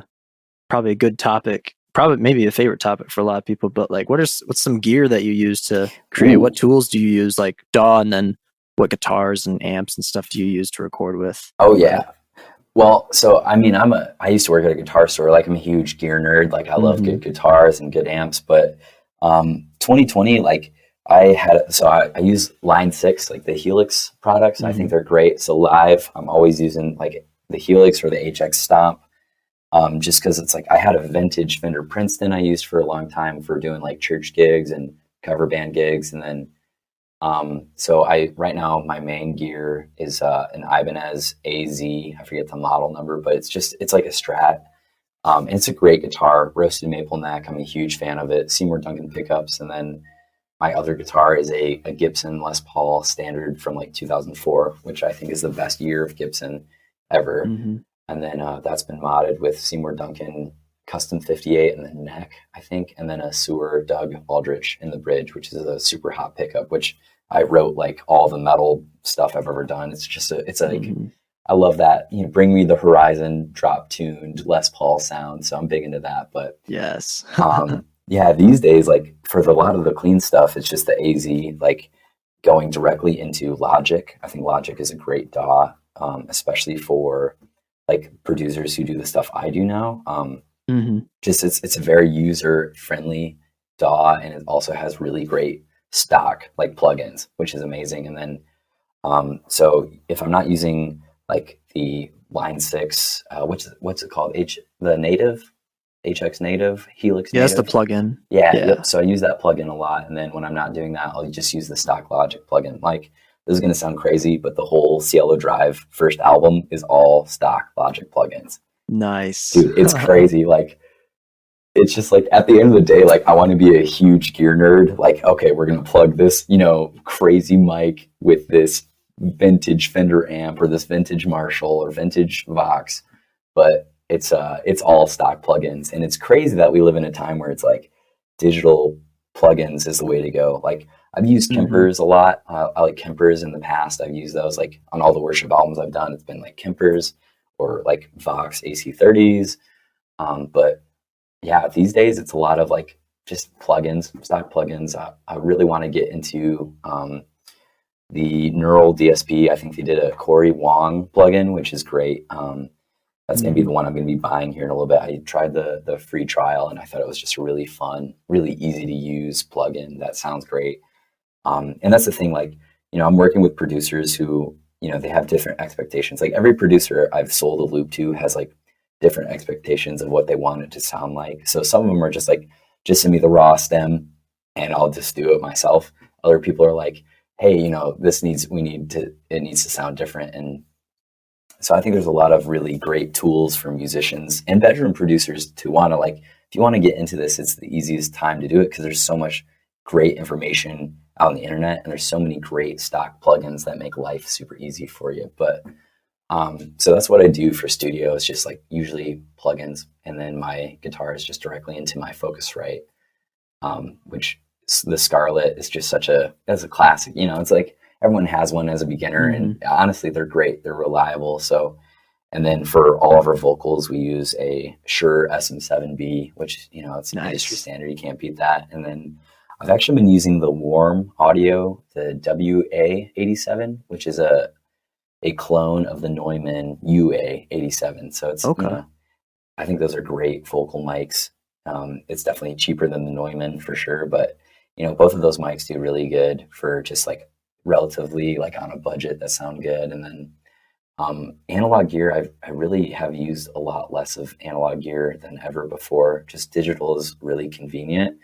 probably a good topic. Probably maybe a favorite topic for a lot of people. But like, what's some gear that you use to create? What tools do you use, like DAW, and then what guitars and amps and stuff do you use to record with? Oh yeah. Well, so I mean, I used to work at a guitar store. Like I'm a huge gear nerd. Like I love good guitars and good amps. But 2020, like I use Line 6, like the Helix products. I think they're great. So live, I'm always using like the Helix or the HX Stomp. Just because it's like I had a vintage Fender Princeton I used for a long time for doing like church gigs and cover band gigs, and then so right now my main gear is an Ibanez AZ. I forget the model number, but it's like a Strat. And it's a great guitar, roasted maple neck. I'm a huge fan of it. Seymour Duncan pickups, and then my other guitar is a Gibson Les Paul Standard from like 2004, which I think is the best year of Gibson ever. And then that's been modded with Seymour Duncan Custom 58 and the neck, I think, and then a Sewer Doug Aldrich in the bridge, which is a super hot pickup, which I wrote like all the metal stuff I've ever done. It's just I love that, bring me the horizon drop tuned Les Paul sound. So I'm big into that, but yes. yeah, these days, like for a lot of the clean stuff, it's just the AZ, like going directly into Logic. I think Logic is a great DAW, especially for like producers who do the stuff I do now. Just it's a very user friendly DAW, and it also has really great stock like plugins, which is amazing. And then so if I'm not using like the Line 6, what's it called? The native HX native Helix. Yeah, native. that's the plugin. Yeah. Yep. So I use that plugin a lot, and then when I'm not doing that, I'll just use the stock Logic plugin. Like this is gonna sound crazy, but the whole Cielo Drive first album is all stock Logic plugins. Nice, dude. It's crazy. Like it's just like at the end of the day, like I want to be a huge gear nerd. Like okay, we're gonna plug this, crazy mic with this vintage Fender amp or this vintage Marshall or vintage Vox, but it's all stock plugins. And it's crazy that we live in a time where it's like digital plugins is the way to go. Like I've used Kempers a lot. I like Kempers in the past. I've used those like on all the worship albums I've done. It's been like Kempers or like Vox AC30s. But yeah, these days it's a lot of like just plugins, stock plugins. I really want to get into the Neural DSP. I think they did a Corey Wong plugin, which is great. That's going to be the one I'm going to be buying here in a little bit. I tried the free trial and I thought it was just a really fun, really easy to use plugin. That sounds great. And that's the thing, like, you know, I'm working with producers who, you know, they have different expectations. Like every producer I've sold a loop to has like different expectations of what they want it to sound like. So some of them are just like, just send me the raw stem and I'll just do it myself. Other people are like, hey, you know, it needs to sound different. And so I think there's a lot of really great tools for musicians and bedroom producers to want to, like, if you want to get into this, it's the easiest time to do it because there's so much great information out on the internet and there's so many great stock plugins that make life super easy for you. But so that's what I do for studio. It's just like usually plugins, and then my guitar is just directly into my Focusrite, which the Scarlett is just that's a classic. You know, it's like everyone has one as a beginner, and honestly, they're great. They're reliable. So, and then for all of our vocals, we use a Shure SM7B, which, you know, it's industry standard. You can't beat that. And then I've actually been using the Warm Audio, the WA87, which is a clone of the Neumann UA87. So it's, you know, I think those are great vocal mics. It's definitely cheaper than the Neumann for sure, but, you know, both of those mics do really good for just like relatively like on a budget that sound good. And then analog gear, I really have used a lot less of analog gear than ever before. Just digital is really convenient.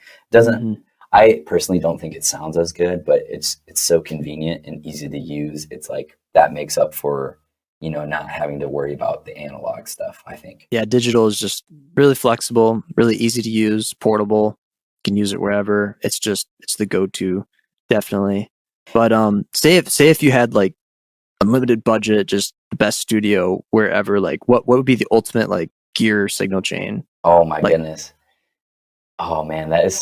I personally don't think it sounds as good, but it's so convenient and easy to use. It's like that makes up for, you know, not having to worry about the analog stuff, I think. Yeah, digital is just really flexible, really easy to use, portable. You can use it wherever. It's the go-to, definitely. But say if you had like unlimited budget, just the best studio wherever, like what would be the ultimate like gear signal chain? Oh my goodness. Oh man, that is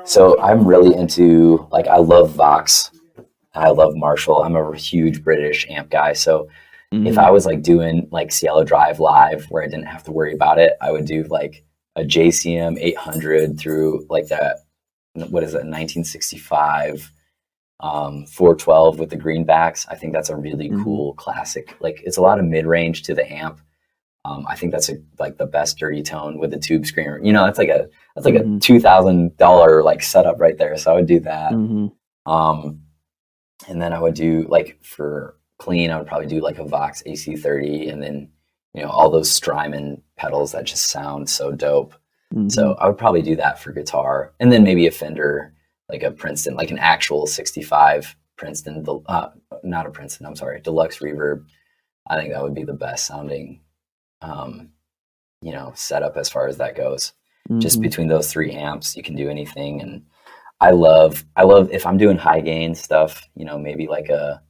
so I'm really into, like, I love Vox. I love Marshall. I'm a huge British amp guy. So if I was like doing like Cielo Drive live where I didn't have to worry about it, I would do like a JCM 800 through like that, what is that, 1965 412 with the greenbacks. I think that's a really cool classic. Like it's a lot of mid-range to the amp. I think that's like the best dirty tone with the tube screamer. You know, that's like a $2,000 like setup right there. So I would do that. And then I would do, like, for clean, I would probably do like a Vox AC30, and then, you know, all those Strymon pedals that just sound so dope. So I would probably do that for guitar, and then maybe a Fender, like a Princeton, like an actual 65 Princeton, not a Princeton, I'm sorry, deluxe reverb. I think that would be the best sounding, you know, setup as far as that goes. Just between those three amps, you can do anything. And I love if I'm doing high gain stuff, you know, maybe like a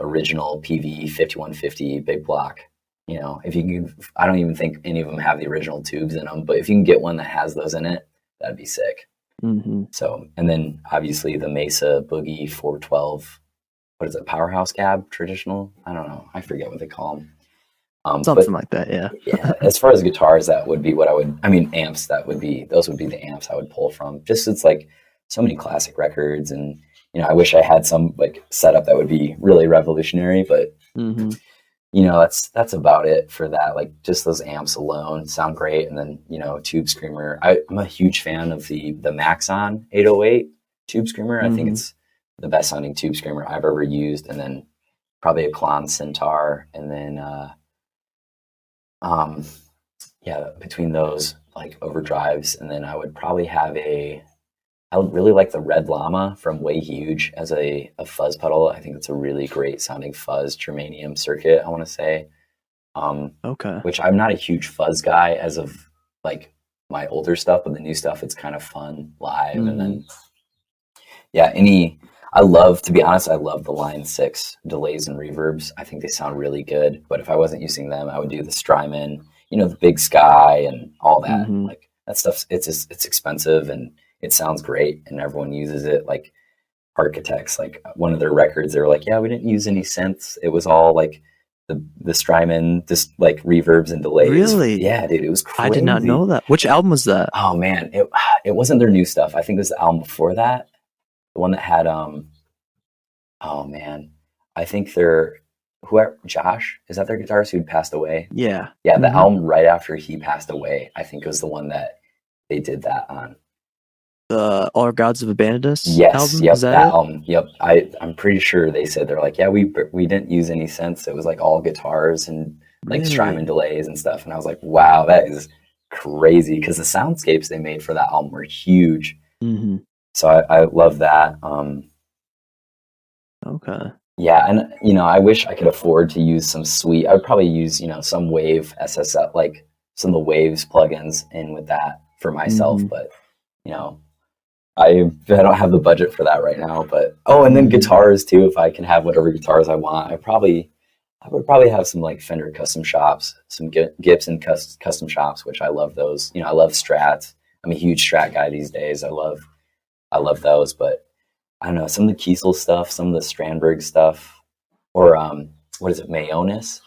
original PV 5150 big block. You know, if you can, I don't even think any of them have the original tubes in them, but if you can get one that has those in it, that'd be sick. So, and then obviously the Mesa Boogie 412, what is it, Powerhouse Cab traditional? I don't know. I forget what they call them. Something like that, yeah. Yeah, as far as guitars, that would be what amps, those would be the amps I would pull from. Just, it's like so many classic records, and, you know, I wish I had some like setup that would be really revolutionary, but you know, that's about it for that. Like just those amps alone sound great. And then, you know, tube screamer. I'm a huge fan of the Maxon 808 tube screamer. I think it's the best sounding tube screamer I've ever used. And then probably a Klon Centaur, and then yeah, between those, like overdrives. And then I would probably have I would really like the Red Llama from Way Huge as a fuzz pedal. I think it's a really great sounding fuzz germanium circuit, I want to say. Which I'm not a huge fuzz guy as of like my older stuff, but the new stuff, it's kind of fun live. And then, yeah, to be honest, I love the Line 6 delays and reverbs. I think they sound really good, but if I wasn't using them, I would do the Strymon, you know, the Big Sky and all that. Like that stuff, it's expensive, and it sounds great and everyone uses it. Like Architects, like one of their records, they were like, yeah, we didn't use any synths. It was all like the Strymon, just like reverbs and delays. Really? Yeah, dude, it was crazy. I did not know that. Which album was that? Oh man, it wasn't their new stuff. I think it was the album before that, the one that had oh man, I think whoever Josh, is that their guitarist who'd passed away? Yeah. Yeah, the album right after he passed away, I think was the one that they did that on. The All Our Gods Have Abandoned Us Yes, album? yep, Is that that it? album. Yep, I'm pretty sure they said they're like, yeah, we didn't use any synths. It was like all guitars and like Really? Strymon delays and stuff. And I was like, wow, that is crazy, because the soundscapes they made for that album were huge. Mm-hmm. So I love that. Okay. Yeah, and I wish I could afford to use some sweet. I would probably use some Wave SSL, like some of the Waves plugins in with that for myself, but I don't have the budget for that right now. But and then guitars too. If I can have whatever guitars I want, I would probably have some like Fender custom shops, some Gibson custom shops, which I love those. I love Strats. I'm a huge Strat guy these days. I love those, but I don't know, some of the Kiesel stuff, some of the Strandberg stuff, or what is it, Mayonis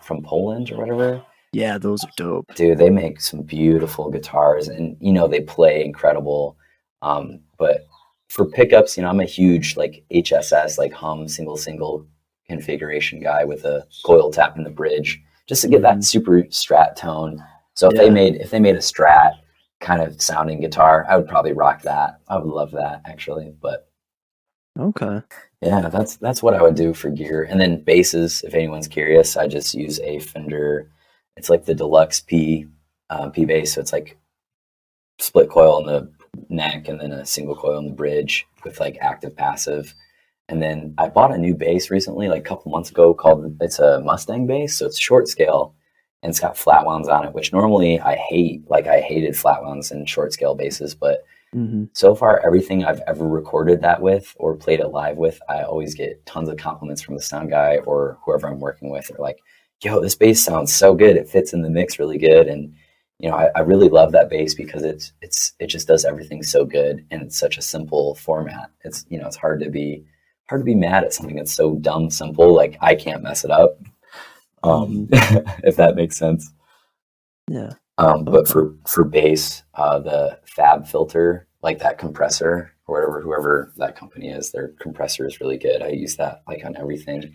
from Poland or whatever. Yeah, those are dope. Dude, they make some beautiful guitars, and they play incredible. But for pickups, I'm a huge like HSS, like hum single configuration guy with a coil tap in the bridge, just to get that super Strat tone. So if they made a Strat kind of sounding guitar, I would probably rock that. I would love that actually. But okay, yeah, that's what I would do for gear. And then basses, if anyone's curious, I just use a Fender. It's like the Deluxe P bass, so it's like split coil in the neck and then a single coil in the bridge with like active passive. And then I bought a new bass recently, like a couple months ago, it's a Mustang bass, so it's short scale and it's got flat wounds on it, which normally I hate. Like I hated flat wounds and short scale basses, but so far everything I've ever recorded that with or played it live with, I always get tons of compliments from the sound guy or whoever I'm working with. They're like, yo, this bass sounds so good. It fits in the mix really good. And, I really love that bass because it just does everything so good. And it's such a simple format. It's, it's hard to be mad at something that's so dumb simple. Like I can't mess it up. If that makes sense. Yeah. But for bass, the Fab filter, like that compressor or whoever that company is, their compressor is really good. I use that like on everything.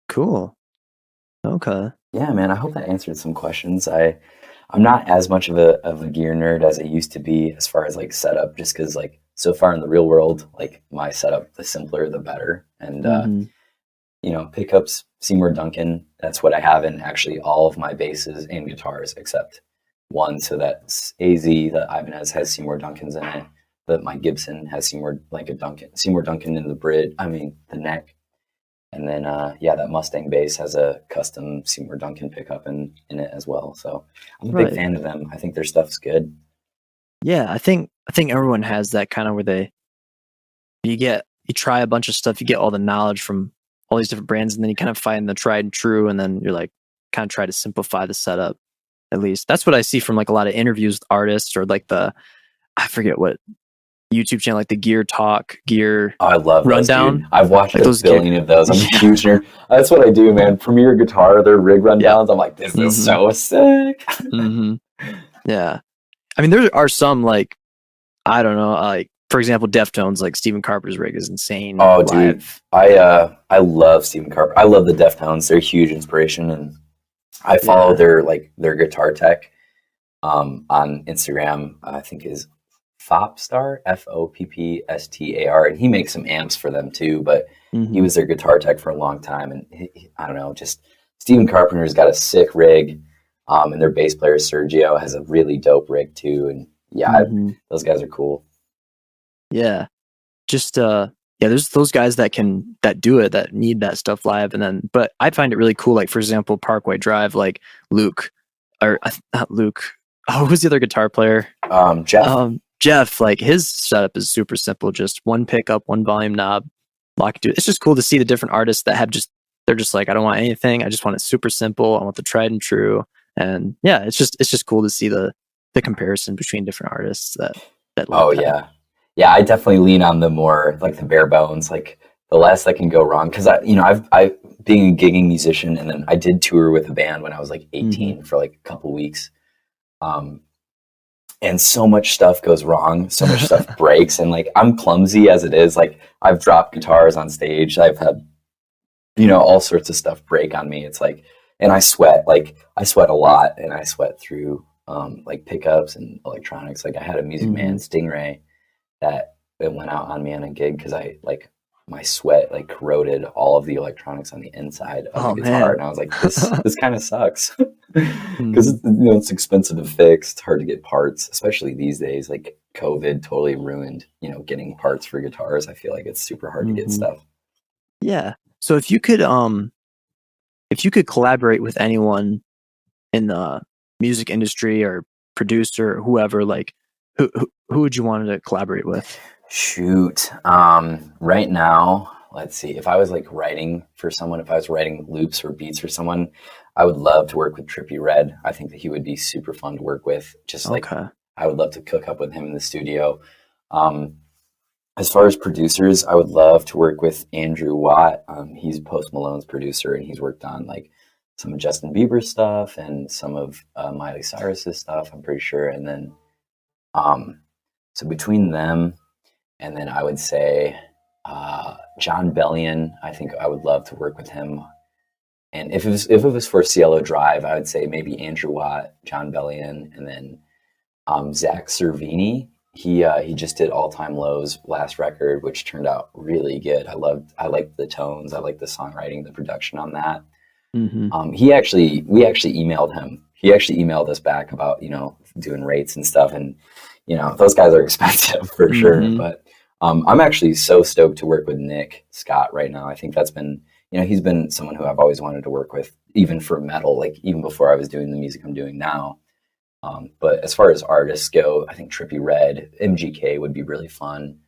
Cool. Okay. Yeah, man, I hope that answered some questions. I'm not as much of a gear nerd as I used to be as far as like setup, just because like so far in the real world, like my setup, the simpler the better. And pickups, Seymour Duncan, that's what I have in actually all of my basses and guitars except one. So that's AZ, the Ibanez has Seymour Duncans in it, but my Gibson has Seymour Duncan in the bridge, the neck. And then, that Mustang bass has a custom Seymour Duncan pickup in it as well. So I'm a big fan of them. I think their stuff's good. Yeah, I think everyone has that kind of where you try a bunch of stuff, you get all the knowledge from all these different brands, and then you kind of find the tried and true, and then you're like kind of try to simplify the setup. At least that's what I see from like a lot of interviews with artists or like I forget what YouTube channel, like the Gear I love Rundown. Those, dude. I've watched like a billion of those. I'm a huge nerd. That's what I do, man. Premier Guitar, their rig rundowns. I'm like, this is so sick. Yeah. I mean, there are some like, I don't know, like for example, Deftones, like Stephen Carpenter's rig is insane. Oh, dude. I love Stephen Carpenter. I love the Deftones. They're a huge inspiration. And I follow their guitar tech on Instagram. I think is Foppstar, Foppstar, and he makes some amps for them too, but he was their guitar tech for a long time. And I don't know, just Stephen Carpenter's got a sick rig, and their bass player Sergio has a really dope rig too. And those guys are cool. Yeah, just there's those guys that do it, that need that stuff live, but I find it really cool. Like for example, Parkway Drive, like Luke, or not Luke. Oh, who's the other guitar player? Jeff. Jeff, like his setup is super simple, just one pickup, one volume knob, lock it to it. It's just cool to see the different artists that they're just like, I don't want anything. I just want it super simple. I want the tried and true. And yeah, it's just cool to see the the comparison between different artists that like Oh that. yeah, I definitely lean on the more like the bare bones, like the less that can go wrong. Because I being a gigging musician, and then I did tour with a band when I was like 18 for like a couple weeks. Um, and so much stuff goes wrong, so much stuff breaks, and like I'm clumsy as it is. Like I've dropped guitars on stage, I've had all sorts of stuff break on me. It's like, and I sweat a lot, and I sweat through like pickups and electronics. Like I had a Music Man Stingray that it went out on me on a gig because I like my sweat like corroded all of the electronics on the inside of the guitar, man. and I was like, this kind of sucks Mhm. because it's expensive to fix, it's hard to get parts, especially these days. Like COVID totally ruined getting parts for guitars. I feel like it's super hard to get stuff. Yeah. So if you could collaborate with anyone in the music industry or producer or whoever, like who would you want to collaborate with? Shoot. Right now, let's see. If I was like writing for someone, if I was writing loops or beats for someone, I would love to work with Trippie Redd. I think that he would be super fun to work with. Just like I would love to cook up with him in the studio. As far as producers, I would love to work with Andrew Watt. He's Post Malone's producer, and he's worked on like some of Justin Bieber's stuff and some of Miley Cyrus's stuff, I'm pretty sure. And then, so between them, and then I would say John Bellion, I think I would love to work with him. And if it was for Cielo Drive, I would say maybe Andrew Watt, John Bellion, and then Zach Cervini. He just did All Time Low's last record, which turned out really good. I liked the tones, I liked the songwriting, the production on that. We actually emailed him. He actually emailed us back about doing rates and stuff, and those guys are expensive for sure. But I'm actually so stoked to work with Nick Scott right now. I think that's been he's been someone who I've always wanted to work with, even for metal, like even before I was doing the music I'm doing now. But as far as artists go, I think Trippie Redd, MGK would be really fun.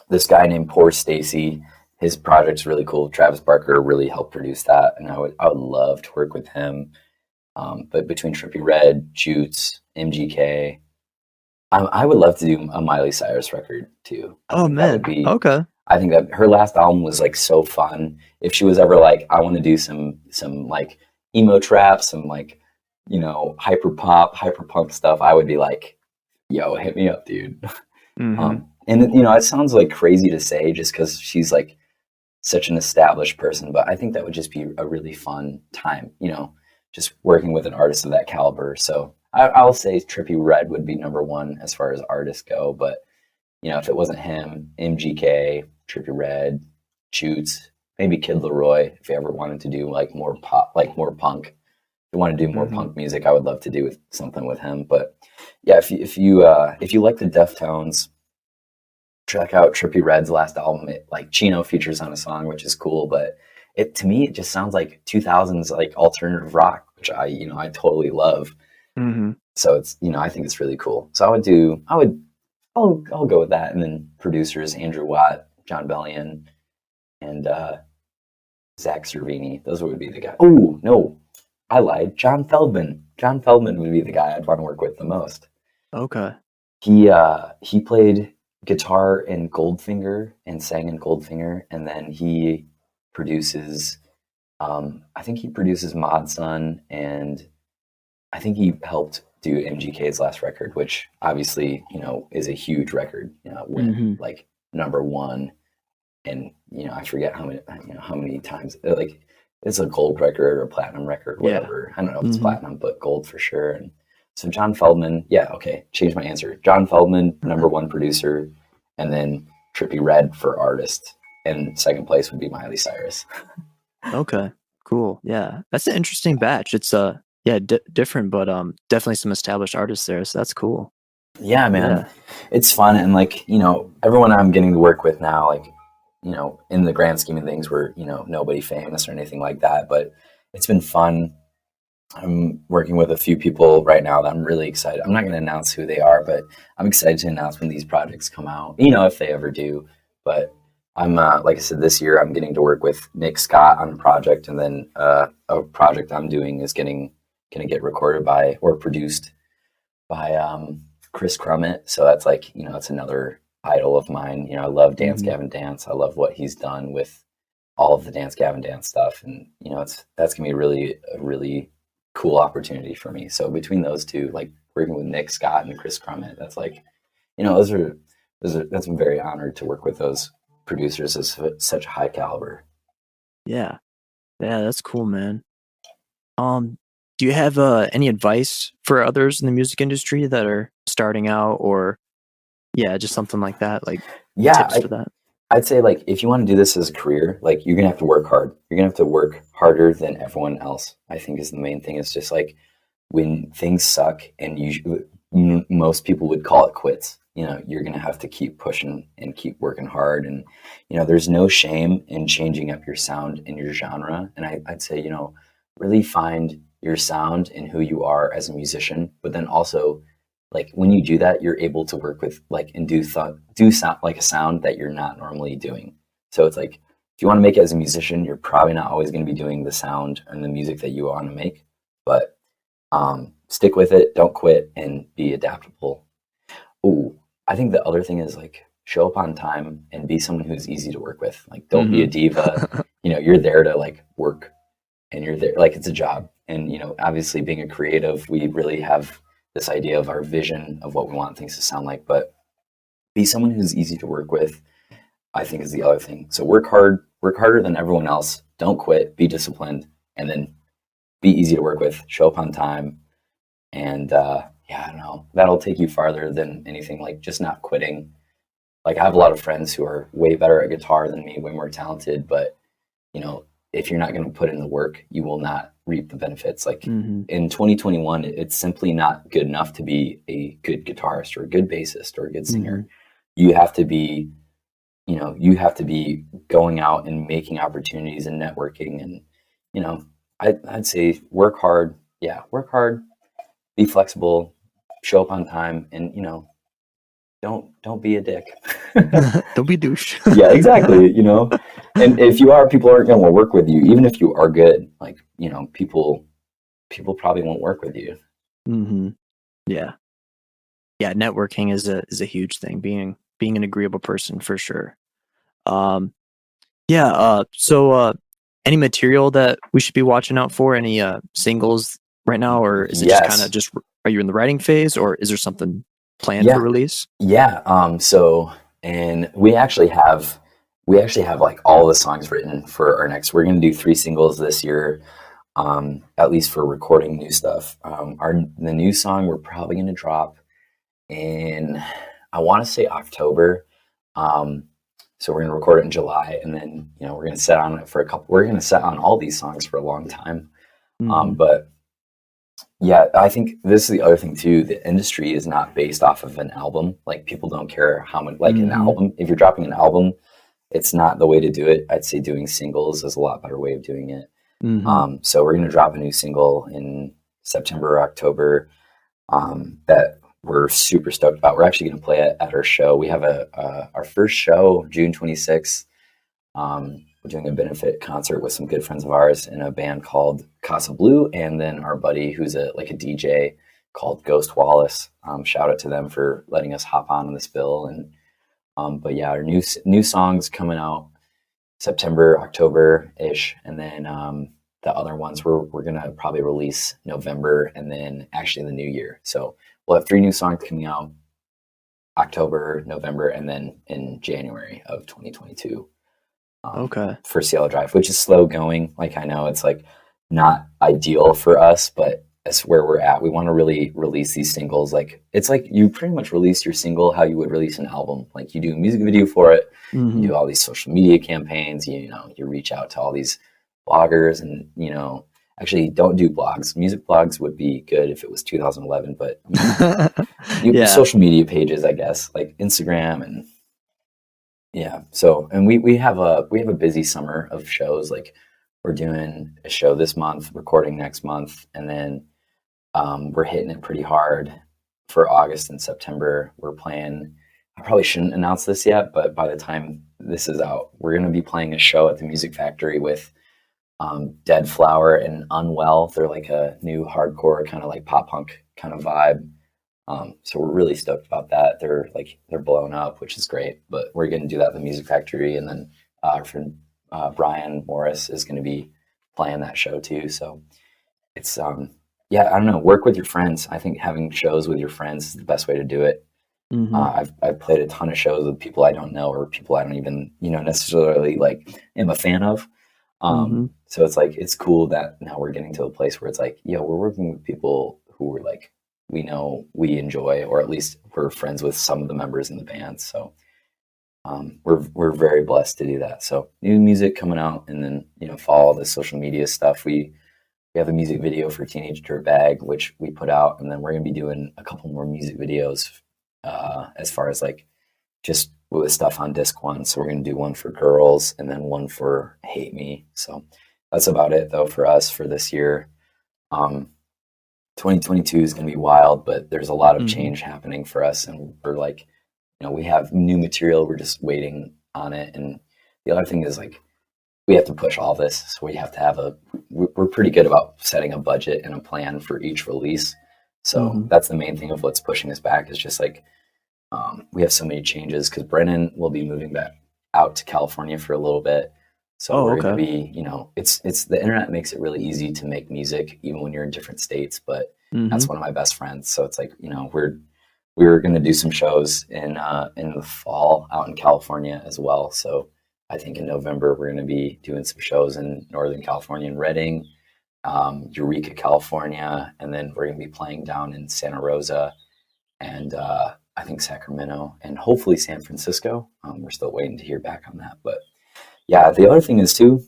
This guy named Poor Stacy, his project's really cool. Travis Barker really helped produce that, and I would love to work with him. But between Trippie Redd, Jutes, MGK, I would love to do a Miley Cyrus record too. Oh man, okay. I think that her last album was like so fun. If she was ever like, I want to do some like emo trap, some like hyper pop, hyper punk stuff, I would be like, yo, hit me up, dude. And it sounds like crazy to say just because she's like such an established person, but I think that would just be a really fun time, just working with an artist of that caliber. So I'll say Trippie Redd would be number one as far as artists go, but if it wasn't him, MGK, Trippie Redd, Jutes, maybe Kid Laroi, if you ever wanted to do like more pop, like more punk. If you want to do more punk music, I would love to do something with him. But yeah, if you like the Deftones, check out Trippie Redd's last album. Like Chino features on a song, which is cool, but to me it just sounds like 2000s like alternative rock, which I totally love. So it's I think it's really cool. So I'll go with that. And then producers, Andrew Watt, John Bellion, and Zach Cervini. Those would be the guys. Oh no, I lied. John Feldman. John Feldman would be the guy I'd want to work with the most. Okay. He played guitar in Goldfinger and sang in Goldfinger, and then he produces. I think he produces Mod Sun, and I think he helped do MGK's last record, which obviously is a huge record. Went like number one, and I forget how many times. Like it's a gold record or a platinum record, whatever. I don't know if it's platinum, but gold for sure. And so John Feldman, change my answer. John Feldman, number one producer, and then Trippie Redd for artist, and second place would be Miley Cyrus. Okay, cool. Yeah, that's an interesting batch. It's different, but definitely some established artists there, so that's cool. Yeah, man, it's fun, and like everyone I'm getting to work with now, like in the grand scheme of things, we're nobody famous or anything like that, but it's been fun. I'm working with a few people right now that I'm really excited. I'm not going to announce who they are, but I'm excited to announce when these projects come out, if they ever do. But I'm, like I said, this year I'm getting to work with Nick Scott on a project, and then a project I'm doing is getting going to get recorded by or produced by Chris Crummett. So that's like, it's another idol of mine. I love Dance Gavin Dance. I love what he's done with all of the Dance Gavin Dance stuff. And, that's going to be a really cool opportunity for me. So between those two, like working with Nick Scott and Chris Crummett, that's like, that's I'm very honored to work with those producers of such high caliber. Yeah. Yeah, that's cool, man. Do you have any advice for others in the music industry that are starting out, or just something like that, like tips for that? I'd say, like, if you want to do this as a career, like, you're gonna have to work hard. You're gonna have to work harder than everyone else, I think, is the main thing. It's just like when things suck and most people would call it quits, you're gonna have to keep pushing and keep working hard. And there's no shame in changing up your sound and your genre. And I'd say, really find your sound and who you are as a musician, but then also, like, when you do that, you're able to work with, like, and do sound like a sound that you're not normally doing. So it's like, if you want to make it as a musician, you're probably not always going to be doing the sound and the music that you want to make, but stick with it, don't quit, and be adaptable. Oh, I think the other thing is, like, show up on time and be someone who's easy to work with. Like, don't be a diva. You're there to, like, work, and you're there, like, it's a job. And, obviously being a creative, we really have this idea of our vision of what we want things to sound like, but be someone who's easy to work with, I think, is the other thing. So work harder than everyone else. Don't quit, be disciplined, and then be easy to work with, show up on time. And, I don't know, that'll take you farther than anything, like just not quitting. Like, I have a lot of friends who are way better at guitar than me, way more talented, but, if you're not going to put in the work, you will not reap the benefits. Like in 2021, it's simply not good enough to be a good guitarist or a good bassist or a good singer. You have to be, going out and making opportunities and networking. And, I'd say work hard. Yeah. Work hard, be flexible, show up on time, and, don't be a dick. Don't be a douche. Yeah, exactly. And if you are, people aren't going to work with you, even if you are good. Like, people probably won't work with you. Yeah. Networking is a huge thing. Being an agreeable person, for sure. So any material that we should be watching out for? Any singles right now, or is it just kind of are you in the writing phase, or is there something planned for release? And we actually have like all the songs written for our next. We're going to do 3 singles this year, at least for recording new stuff. The new song we're probably going to drop in, I want to say October. So we're going to record it in July, and then we're going to set on it for a couple. We're going to set on all these songs for a long time. But yeah, I think this is the other thing too. The industry is not based off of an album. Like, people don't care how much, like, an album. If you're dropping an album, it's not the way to do it. I'd say doing singles is a lot better way of doing it. So we're going to drop a new single in September or October that we're super stoked about. We're actually going to play it at our show. We have our first show, June 26th. We're doing a benefit concert with some good friends of ours in a band called Casa Blue, and then our buddy who's a DJ called Ghost Wallace. Shout out to them for letting us hop on this bill. And but yeah, our new songs coming out September, October-ish, and then the other ones we're gonna probably release November, and then actually the new year. So we'll have 3 new songs coming out October, November, and then in January of 2022. For Cielo Drive, which is slow going. Like, I know it's like not ideal for us, but that's where we're at. We want to really release these singles. Like, it's like you pretty much release your single how you would release an album. Like, you do a music video for it, you do all these social media campaigns, you reach out to all these bloggers, and actually don't do blogs. Music blogs would be good if it was 2011, but social media pages, I guess, like Instagram. And yeah. So, and we have a busy summer of shows. Like, we're doing a show this month, recording next month, and then we're hitting it pretty hard for August and September. We're playing. I probably shouldn't announce this yet, but by the time this is out, we're going to be playing a show at the Music Factory with Dead Flower and Unwell. They're like a new hardcore kind of like pop punk kind of vibe. So we're really stoked about that. They're blown up, which is great. But we're going to do that at the Music Factory, and then our friend Brian Morris is going to be playing that show too. So it's yeah, I don't know. Work with your friends. I think having shows with your friends is the best way to do it. I've played a ton of shows with people I don't know or people I don't even necessarily like am a fan of. So it's like it's cool that now we're getting to a place where it's like, we're working with people who we're like we know we enjoy, or at least we're friends with some of the members in the band. So we're very blessed to do that. So new music coming out, and then follow the social media stuff. We have a music video for Teenage Dirtbag, which we put out, and then we're gonna be doing a couple more music videos as far as like just with stuff on disc one. So we're gonna do one for Girls and then one for Hate Me. So that's about it though for us for this year. 2022 is gonna be wild, but there's a lot of change happening for us, and we're like, we have new material. We're just waiting on it. And the other thing is like, we have to push all this. So we have to have we're pretty good about setting a budget and a plan for each release. So that's the main thing of what's pushing us back, is just like, we have so many changes because Brennan will be moving back out to California for a little bit. So we're going to be, it's the internet makes it really easy to make music even when you're in different states, but that's one of my best friends. So it's like, we're going to do some shows in the fall out in California as well. So I think in November, we're going to be doing some shows in Northern California, in Redding, Eureka, California. And then we're going to be playing down in Santa Rosa and I think Sacramento and hopefully San Francisco. We're still waiting to hear back on that. But yeah, the other thing is too,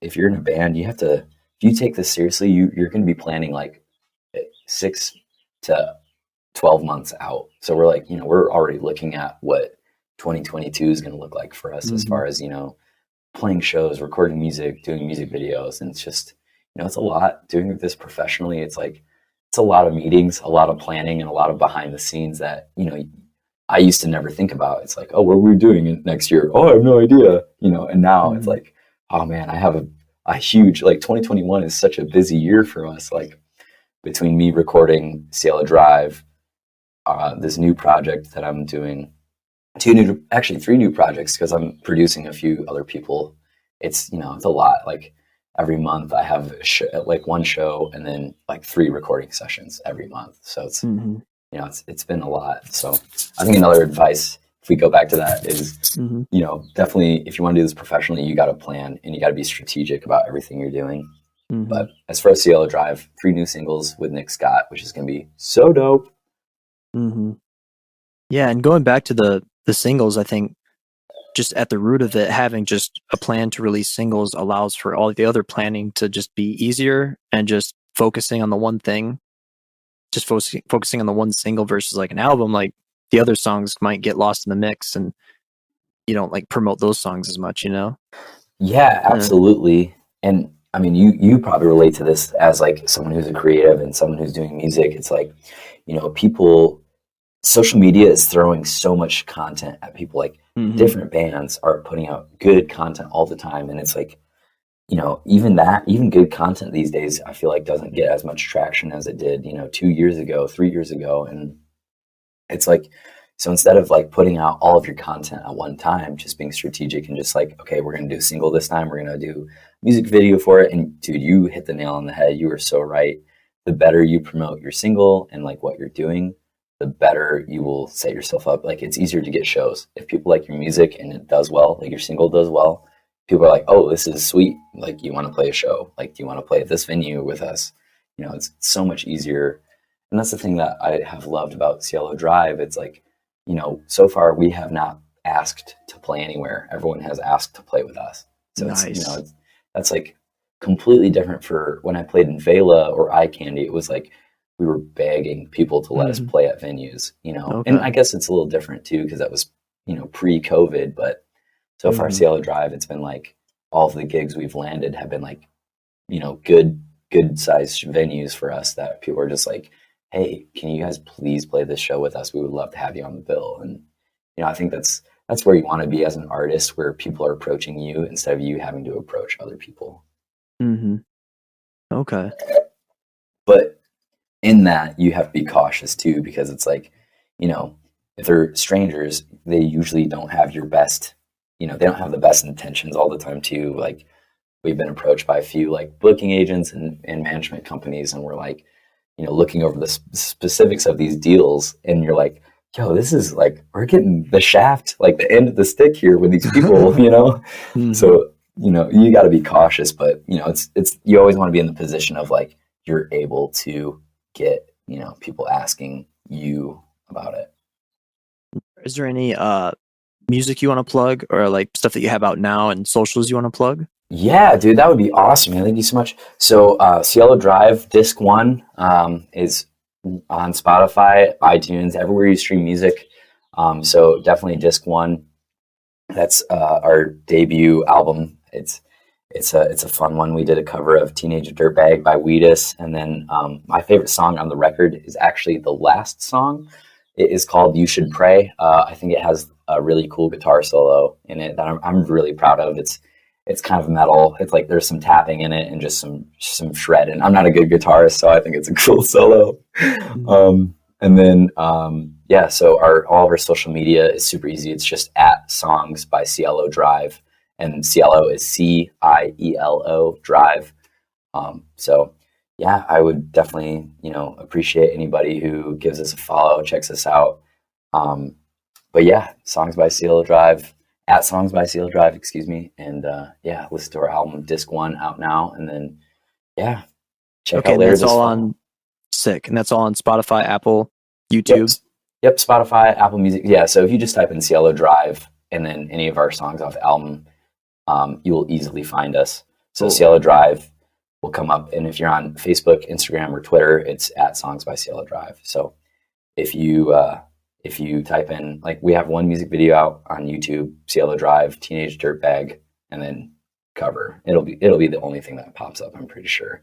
if you're in a band, if you take this seriously, you're going to be planning like 6 to 12 months out. So we're like, we're already looking at what 2022 is going to look like for us as far as, playing shows, recording music, doing music videos. And it's just, it's a lot doing this professionally. It's like, it's a lot of meetings, a lot of planning, and a lot of behind the scenes that, I used to never think about. It's like, oh, what are we doing next year? Oh, I have no idea, and now it's like, oh man, I have a huge, like 2021 is such a busy year for us. Like between me recording Cielo Drive, this new project that I'm doing, 3 new projects, because I'm producing a few other people. It's, it's a lot. Like every month I have like one show and then like 3 recording sessions every month. So it's, it's been a lot. So I think another advice, if we go back to that, is, definitely if you want to do this professionally, you got to plan and you got to be strategic about everything you're doing. But as for Cielo Drive, 3 new singles with Nick Scott, which is going to be so dope. Yeah, and going back to the singles, I think just at the root of it, having just a plan to release singles allows for all the other planning to just be easier, and just focusing on the one thing, just focusing on the one single versus like an album, like the other songs might get lost in the mix and you don't like promote those songs as much, Yeah, absolutely. And I mean, you probably relate to this as like someone who's a creative and someone who's doing music. It's like, social media is throwing so much content at people. Like different bands are putting out good content all the time. And it's like, even good content these days, I feel like doesn't get as much traction as it did, 2 years ago, 3 years ago. And it's like, so instead of like putting out all of your content at one time, just being strategic and just like, okay, we're going to do a single this time. We're going to do a music video for it. And dude, you hit the nail on the head. You were so right. The better you promote your single and like what you're doing, the better you will set yourself up. Like it's easier to get shows. If people like your music and it does well, like your single does well, people are like, oh, this is sweet. Like, you want to play a show? Like, do you want to play at this venue with us? It's so much easier. And that's the thing that I have loved about Cielo Drive. It's like, so far we have not asked to play anywhere. Everyone has asked to play with us. So nice. That's like completely different for when I played in Vela or Eye Candy. It was like, we were begging people to let us play at venues, Okay. And I guess it's a little different too, because that was, pre-COVID, but so far Cielo Drive, it's been like all of the gigs we've landed have been like, good sized venues for us that people are just like, hey, can you guys please play this show with us? We would love to have you on the bill. And, I think that's that's where you want to be as an artist, where people are approaching you instead of you having to approach other people. Mm-hmm. Okay. But in that, you have to be cautious too, because it's like, you know, if they're strangers, they usually don't have your best, you know, they don't have the best intentions all the time too. Like, we've been approached by a few like booking agents and management companies, and we're like, you know, looking over the specifics of these deals, and you're like, yo, this is like, we're getting the shaft, like the end of the stick here with these people, you know? Mm-hmm. So, you know, you got to be cautious, but you know, it's, you always want to be in the position of like, you're able to get, you know, people asking you about it. Is there any music you want to plug, or like stuff that you have out now and socials you want to plug? Yeah, dude, that would be awesome, man. Thank you so much. So, Cielo Drive Disc 1 is on Spotify, iTunes, everywhere you stream music. So definitely Disc 1. That's our debut album. It's a fun one. We did a cover of Teenage Dirtbag by Wheatus, and then my favorite song on the record is actually the last song. It is called "You Should Pray." I think it has a really cool guitar solo in it that I'm really proud of. It's kind of metal. It's like there's some tapping in it and just some shred. And I'm not a good guitarist, so I think it's a cool solo. And then yeah, so all of our social media is super easy. It's just at Songs by Cielo Drive, and Cielo is Cielo Drive. So yeah, I would definitely, you know, appreciate anybody who gives us a follow, checks us out. But yeah, Songs by Cielo Drive. At Songs by Cielo Drive, excuse me, and yeah, listen to our album Disc 1 out now, and then yeah, check out later. That's all on sick, and that's all on Spotify, Apple, YouTube. Yep, Spotify, Apple Music. Yeah, so if you just type in Cielo Drive and then any of our songs off the album, you will easily find us. So cool. Cielo Drive will come up, and if you're on Facebook, Instagram, or Twitter, it's at Songs by Cielo Drive. So if you type in, like, we have one music video out on YouTube, Cielo Drive, Teenage Dirtbag, and then cover. It'll be the only thing that pops up, I'm pretty sure.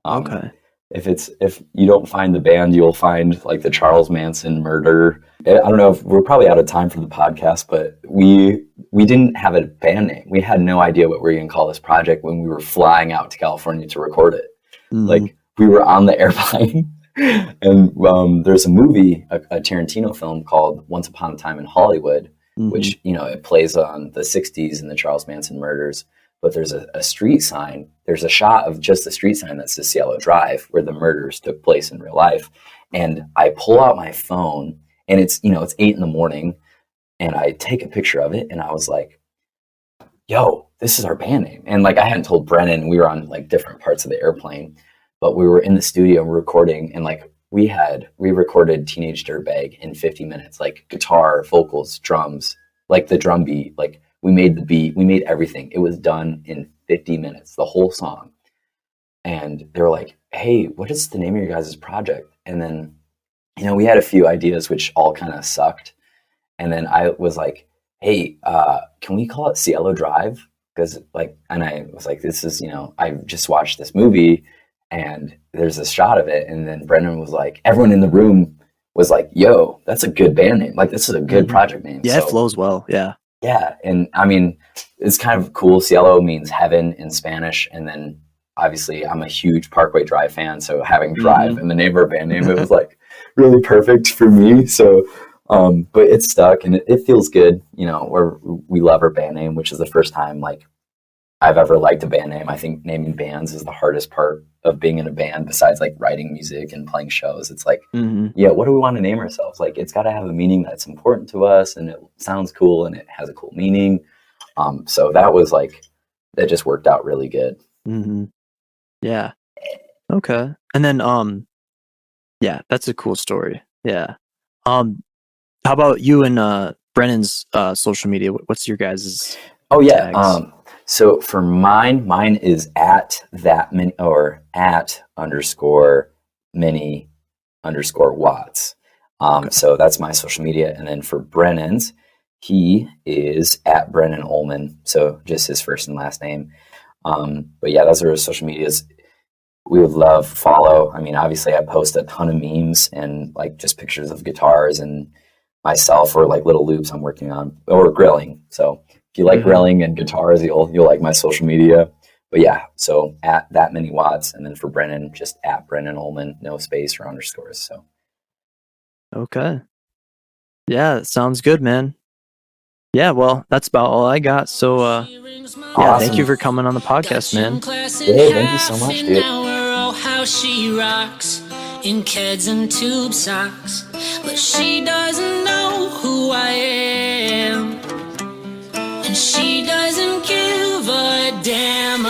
Okay. If you don't find the band, you'll find like the Charles Manson murder. I don't know if we're probably out of time for the podcast, but we didn't have a band name. We had no idea what we were going to call this project when we were flying out to California to record it. Mm-hmm. Like, we were on the airplane. And there's a movie, a Tarantino film called Once Upon a Time in Hollywood, mm-hmm. which, you know, it plays on the 60s and the Charles Manson murders. But there's a street sign. There's a shot of just the street sign that says Cielo Drive, where the murders took place in real life. And I pull out my phone, and it's 8 a.m, and I take a picture of it, and I was like, yo, this is our band name. And like, I hadn't told Brennan. We were on like different parts of the airplane. But we were in the studio recording, and like we recorded Teenage Dirtbag in 50 minutes, like guitar, vocals, drums, like the drum beat, like we made the beat, we made everything. It was done in 50 minutes, the whole song. And they were like, hey, what is the name of your guys' project? And then, you know, we had a few ideas which all kind of sucked. And then I was like, hey, can we call it Cielo Drive? Because like, and I was like, this is, you know, I just watched this movie, and there's a shot of it. And then Brendan was like, everyone in the room was like, yo, that's a good band name. Like, this is a good project name. Yeah, so, it flows well. Yeah. Yeah. And I mean, it's kind of cool. Cielo means heaven in Spanish. And then obviously I'm a huge Parkway Drive fan. So having Drive in the name of our band name, it was like really perfect for me. So, but it's stuck, and it feels good. You know, we love our band name, which is the first time like I've ever liked a band name. I think naming bands is the hardest part of being in a band, besides like writing music and playing shows. It's like, yeah, what do we want to name ourselves? Like, it's got to have a meaning that's important to us, and it sounds cool, and it has a cool meaning. So that just worked out really good. Mm-hmm. Yeah. Okay. And then, yeah, that's a cool story. Yeah. How about you and Brennan's social media? What's your guys'? Oh yeah. Tags? So for mine is at that mini, or at _mini_Watts. Okay. So that's my social media. And then for Brennan's, he is at Brennan Ullman. So just his first and last name. But yeah, those are his social medias. We would love follow. I mean, obviously I post a ton of memes and like just pictures of guitars and myself or like little loops I'm working on or grilling. So if you like grilling and guitars, you'll like my social media. But yeah, so at that many watts, and then for Brennan, just at Brennan Ullman, no space or underscores. So Okay. Yeah, that sounds good, man. Yeah, well, that's about all I got. So yeah, thank you for coming on the podcast, man. Yeah, thank you so much, dude. How she rocks in Keds and tube socks, but she doesn't know who I am, and she doesn't give a damn